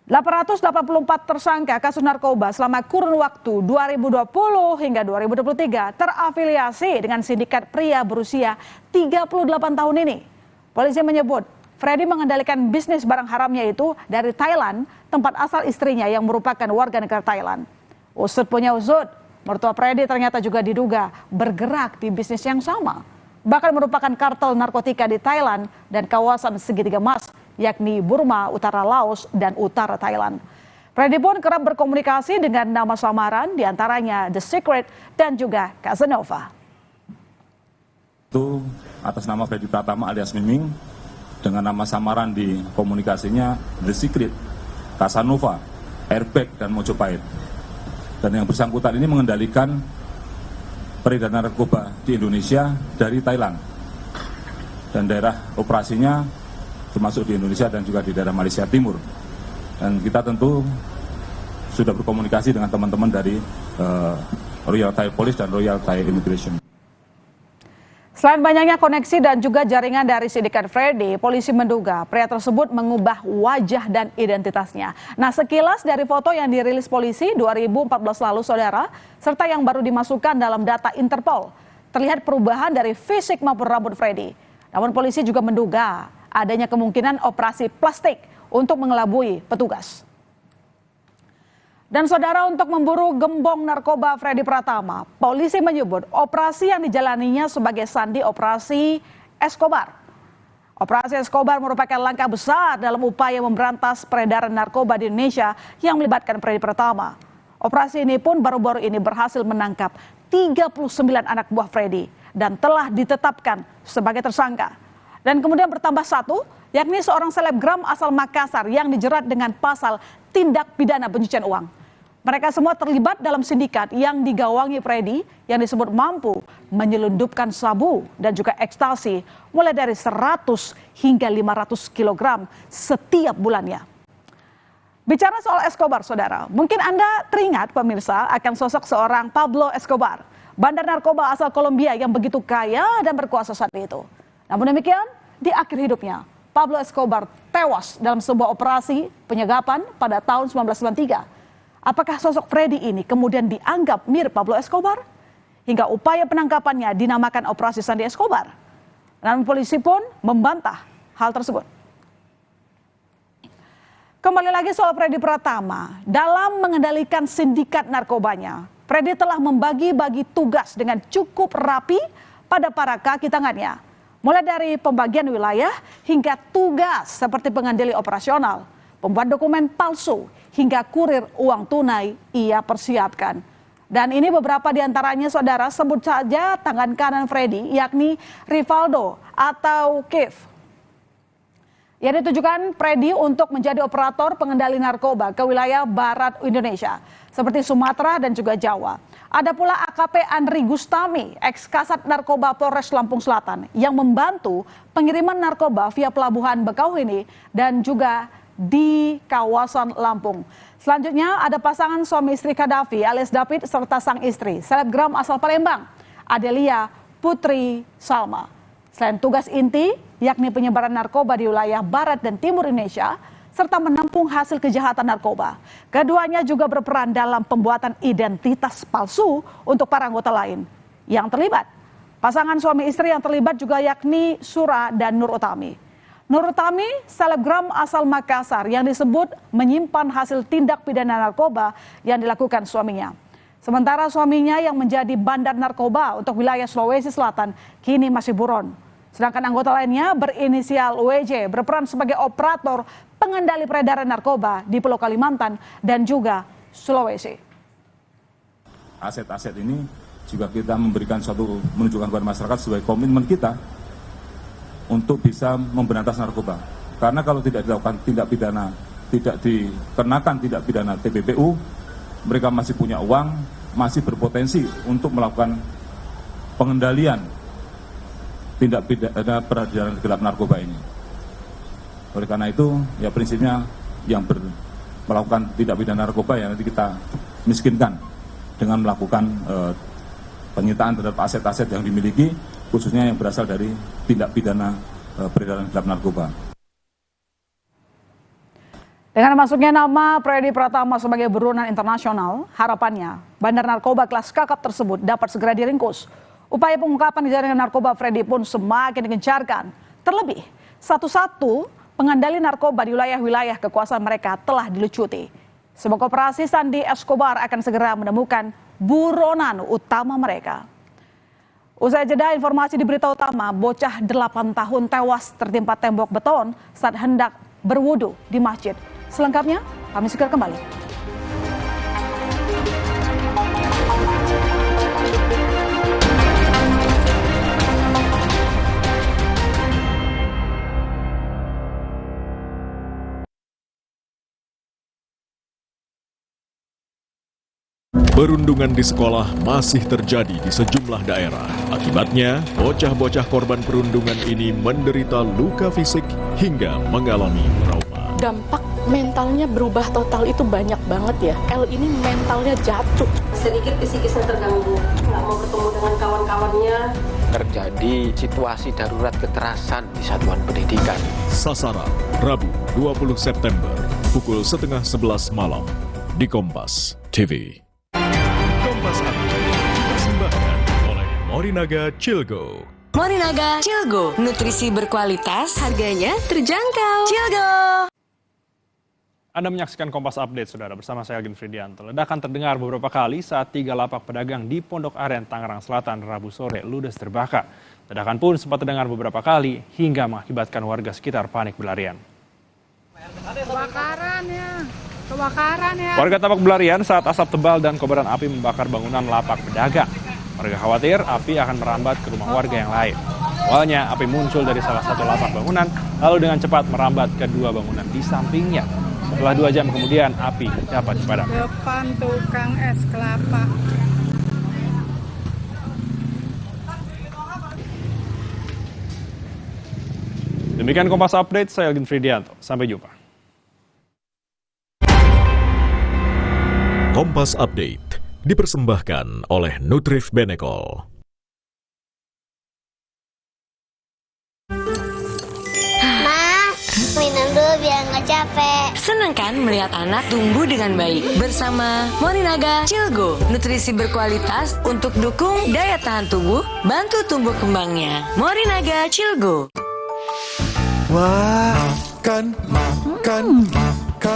Speaker 7: 884 tersangka kasus narkoba selama kurun waktu 2020 hingga 2023 terafiliasi dengan sindikat pria berusia 38 tahun ini. Polisi menyebut Freddy mengendalikan bisnis barang haramnya itu dari Thailand, tempat asal istrinya yang merupakan warga negara Thailand. Usut punya usut, mertua Freddy ternyata juga diduga bergerak di bisnis yang sama, bahkan merupakan kartel narkotika di Thailand dan kawasan segitiga emas, yakni Burma, utara Laos, dan utara Thailand. Freddy pun kerap berkomunikasi dengan nama samaran, diantaranya The Secret dan juga Casanova.
Speaker 19: Itu atas nama Freddy Pratama alias Miming, dengan nama samaran di komunikasinya The Secret, Casanova, Airbag, dan Mojopahit. Dan yang bersangkutan ini mengendalikan peredaran narkoba di Indonesia dari Thailand. Dan daerah operasinya termasuk di Indonesia dan juga di daerah Malaysia Timur. Dan kita tentu sudah berkomunikasi dengan teman-teman dari Royal Thai Police dan Royal Thai Immigration.
Speaker 7: Selain banyaknya koneksi dan juga jaringan dari sindikat Freddy, polisi menduga pria tersebut mengubah wajah dan identitasnya. Nah, sekilas dari foto yang dirilis polisi 2014 lalu, saudara, serta yang baru dimasukkan dalam data Interpol, terlihat perubahan dari fisik maupun rambut Freddy. Namun polisi juga menduga adanya kemungkinan operasi plastik untuk mengelabui petugas. Dan saudara, untuk memburu gembong narkoba Freddy Pratama, polisi menyebut operasi yang dijalaninya sebagai sandi operasi Escobar. Operasi Escobar merupakan langkah besar dalam upaya memberantas peredaran narkoba di Indonesia yang melibatkan Freddy Pratama. Operasi ini pun baru-baru ini berhasil menangkap 39 anak buah Freddy dan telah ditetapkan sebagai tersangka. Dan kemudian bertambah satu, yakni seorang selebgram asal Makassar yang dijerat dengan pasal tindak pidana pencucian uang. Mereka semua terlibat dalam sindikat yang digawangi Freddy yang disebut mampu menyelundupkan sabu dan juga ekstasi mulai dari 100 hingga 500 kg setiap bulannya. Bicara soal Escobar, saudara, mungkin Anda teringat pemirsa akan sosok seorang Pablo Escobar, bandar narkoba asal Kolombia yang begitu kaya dan berkuasa saat itu. Namun demikian, di akhir hidupnya, Pablo Escobar tewas dalam sebuah operasi penyegapan pada tahun 1993. Apakah sosok Freddy ini kemudian dianggap mirip Pablo Escobar? Hingga upaya penangkapannya dinamakan Operasi Sandi Escobar. Namun polisi pun membantah hal tersebut. Kembali lagi soal Freddy Pratama. Dalam mengendalikan sindikat narkobanya, Freddy telah membagi-bagi tugas dengan cukup rapi pada para kaki tangannya. Mulai dari pembagian wilayah hingga tugas seperti pengendali operasional, pembuat dokumen palsu, hingga kurir uang tunai ia persiapkan. Dan ini beberapa diantaranya saudara, sebut saja tangan kanan Freddy, yakni Rivaldo atau Kev. Yang ditujukan Freddy untuk menjadi operator pengendali narkoba ke wilayah barat Indonesia, seperti Sumatera dan juga Jawa. Ada pula AKP Andri Gustami, ex-kasat narkoba Polres Lampung Selatan, yang membantu pengiriman narkoba via pelabuhan Bakauheni dan juga di kawasan Lampung. Selanjutnya ada pasangan suami istri Kadafi alias David serta sang istri, selebgram asal Palembang, Adelia Putri Salma. Selain tugas inti, yakni penyebaran narkoba di wilayah barat dan timur Indonesia, serta menampung hasil kejahatan narkoba. Keduanya juga berperan dalam pembuatan identitas palsu untuk para anggota lain yang terlibat. Pasangan suami istri yang terlibat juga yakni Sura dan Nur Utami. Nur Utami, selebgram asal Makassar yang disebut menyimpan hasil tindak pidana narkoba yang dilakukan suaminya. Sementara suaminya yang menjadi bandar narkoba untuk wilayah Sulawesi Selatan kini masih buron. Sedangkan anggota lainnya berinisial WJ berperan sebagai operator pengendali peredaran narkoba di Pulau Kalimantan dan juga Sulawesi.
Speaker 19: Aset-aset ini juga kita memberikan suatu, menunjukkan kepada masyarakat sebagai komitmen kita untuk bisa memberantas narkoba. Karena kalau tidak dilakukan tindak pidana, tidak dikenakan tindak pidana TPPU, mereka masih punya uang, masih berpotensi untuk melakukan pengendalian tindak pidana peredaran gelap narkoba ini. Oleh karena itu, ya prinsipnya yang melakukan tindak pidana narkoba ya nanti kita miskinkan dengan melakukan penyitaan terhadap aset-aset yang dimiliki, khususnya yang berasal dari tindak pidana peredaran gelap narkoba.
Speaker 7: Dengan masuknya nama Freddy Pratama sebagai buronan internasional, harapannya bandar narkoba kelas kakap tersebut dapat segera diringkus. Upaya pengungkapan jaringan narkoba Freddy pun semakin digencarkan. Terlebih, satu-satu pengendali narkoba di wilayah-wilayah kekuasaan mereka telah dilucuti. Semoga operasi Sandi Escobar akan segera menemukan buronan utama mereka. Usai jeda, informasi di berita utama, bocah 8 tahun tewas tertimpa tembok beton saat hendak berwudu di masjid. Selengkapnya, kami segera kembali.
Speaker 8: Perundungan di sekolah masih terjadi di sejumlah daerah. Akibatnya, bocah-bocah korban perundungan ini menderita luka fisik hingga mengalami trauma.
Speaker 6: Dampak mentalnya berubah total itu banyak banget ya. L ini mentalnya jatuh.
Speaker 9: Sedikit psikisnya terganggu, nggak mau ketemu dengan kawan-kawannya.
Speaker 20: Terjadi situasi darurat kekerasan di satuan pendidikan.
Speaker 8: Sasaran, Rabu 20 September, pukul 10:30 malam, di Kompas TV. Kompas dipersembahkan oleh Morinaga Cilgo.
Speaker 22: Morinaga Cilgo, nutrisi berkualitas, harganya terjangkau. Cilgo.
Speaker 31: Anda menyaksikan Kompas Update, saudara, bersama saya Algin Fridianto. Ledakan terdengar beberapa kali saat 3 lapak pedagang di Pondok Aren, Tangerang Selatan, Rabu sore ludes terbakar. Ledakan pun sempat terdengar beberapa kali hingga mengakibatkan warga sekitar panik berlarian.
Speaker 21: Kebakaran ya.
Speaker 31: Warga tampak berlarian saat asap tebal dan kobaran api membakar bangunan lapak pedagang. Warga khawatir api akan merambat ke rumah warga yang lain. Awalnya api muncul dari salah satu lapak bangunan, lalu dengan cepat merambat ke 2 bangunan di sampingnya. Setelah 2 jam kemudian, api dapat dipadamkan.
Speaker 21: Depan tukang es kelapa.
Speaker 31: Demikian Kompas Update, saya Algin Fridianto. Sampai jumpa.
Speaker 8: Kompas Update dipersembahkan oleh Nutrif Benecol.
Speaker 24: Mas, mainan
Speaker 1: dulu biar nggak capek.
Speaker 15: Senang kan melihat anak tumbuh dengan baik? Bersama Morinaga Cilgo, nutrisi berkualitas untuk dukung daya tahan tubuh, bantu tumbuh kembangnya. Morinaga Cilgo.
Speaker 5: Wah, makan.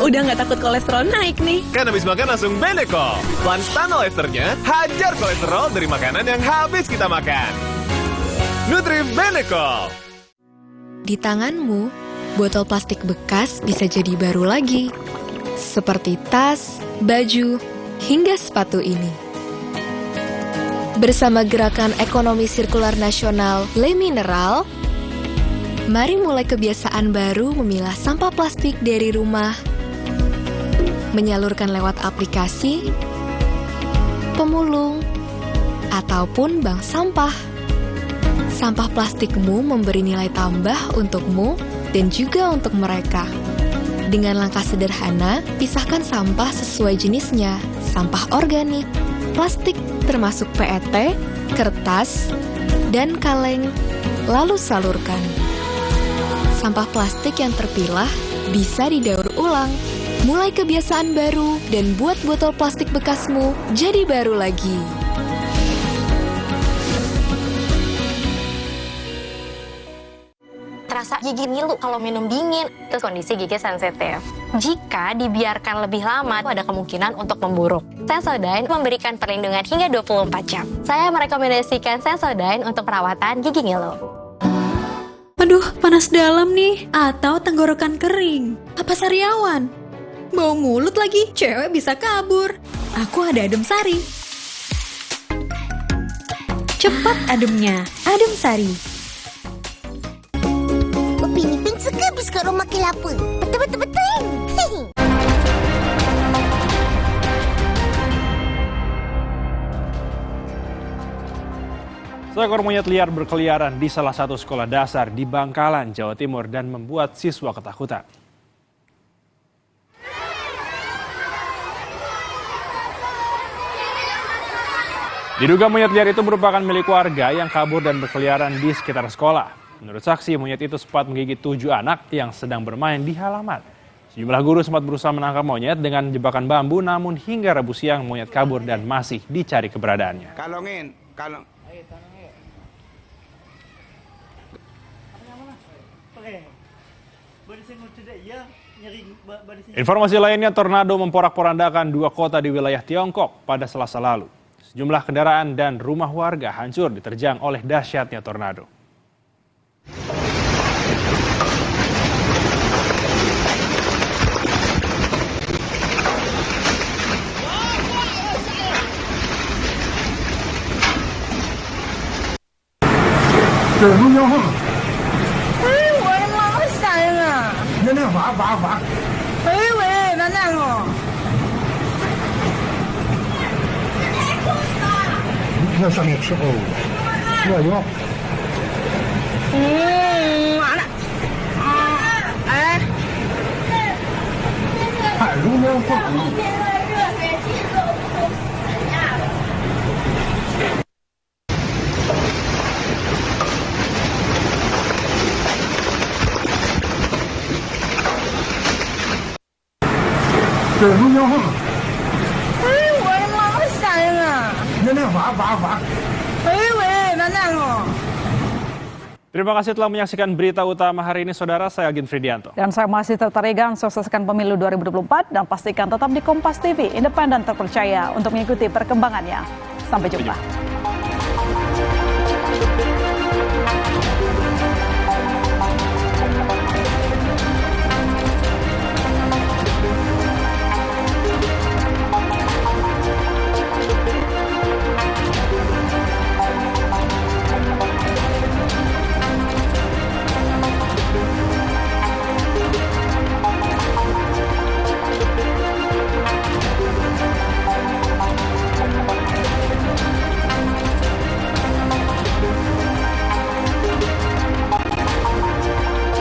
Speaker 10: Udah nggak takut kolesterol naik nih.
Speaker 11: Kan habis makan langsung Benecol. Lanstan esternya hajar kolesterol dari makanan yang habis kita makan. Nutri Benecol.
Speaker 12: Di tanganmu, botol plastik bekas bisa jadi baru lagi. Seperti tas, baju, hingga sepatu ini. Bersama Gerakan Ekonomi Sirkular Nasional Le Mineral, mari mulai kebiasaan baru memilah sampah plastik dari rumah, menyalurkan lewat aplikasi, pemulung, ataupun bank sampah. Sampah plastikmu memberi nilai tambah untukmu dan juga untuk mereka. Dengan langkah sederhana, pisahkan sampah sesuai jenisnya, sampah organik, plastik termasuk PET, kertas, dan kaleng, lalu salurkan. Sampah plastik yang terpilah bisa didaur ulang. Mulai kebiasaan baru dan buat botol plastik bekasmu jadi baru lagi.
Speaker 24: Terasa gigi ngilu kalau minum dingin. Terus kondisi gigi sensitif. Jika dibiarkan lebih lama, ada kemungkinan untuk memburuk. Sensodyne memberikan perlindungan hingga 24 jam. Saya merekomendasikan Sensodyne untuk perawatan gigi ngilu.
Speaker 10: Aduh, panas dalam nih. Atau tenggorokan kering. Apa sariawan? Bau mulut lagi, cewek bisa kabur. Aku ada adem sari. Cepat ademnya, adem sari.
Speaker 1: Upin-ipin suka biskut rumah kelapa. Betul-betul.
Speaker 31: Seekor monyet liar berkeliaran di salah satu sekolah dasar di Bangkalan, Jawa Timur dan membuat siswa ketakutan. Diduga monyet liar itu merupakan milik warga yang kabur dan berkeliaran di sekitar sekolah. Menurut saksi, monyet itu sempat menggigit 7 anak yang sedang bermain di halaman. Sejumlah guru sempat berusaha menangkap monyet dengan jebakan bambu, namun hingga Rabu siang monyet kabur dan masih dicari keberadaannya. Informasi lainnya, tornado memporak-porandakan 2 kota di wilayah Tiongkok pada Selasa lalu. Sejumlah kendaraan dan rumah warga hancur diterjang oleh dahsyatnya tornado. Terima kasih telah menyaksikan berita utama hari ini, saudara. Saya Agin Fridianto.
Speaker 7: Dan saya masih Tertarigan, sukseskan pemilu 2024 dan pastikan tetap di Kompas TV, independen terpercaya untuk mengikuti perkembangannya. Sampai jumpa.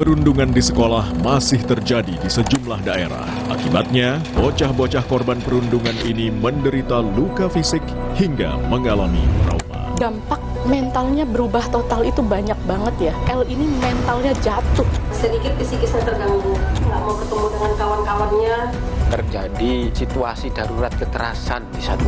Speaker 8: Perundungan di sekolah masih terjadi di sejumlah daerah. Akibatnya, bocah-bocah korban perundungan ini menderita luka fisik hingga mengalami trauma.
Speaker 6: Dampak mentalnya berubah total itu banyak banget ya. L ini mentalnya jatuh.
Speaker 9: Sedikit psikisnya terganggu, nggak mau ketemu dengan kawan-kawannya.
Speaker 20: Terjadi situasi darurat kekerasan di satu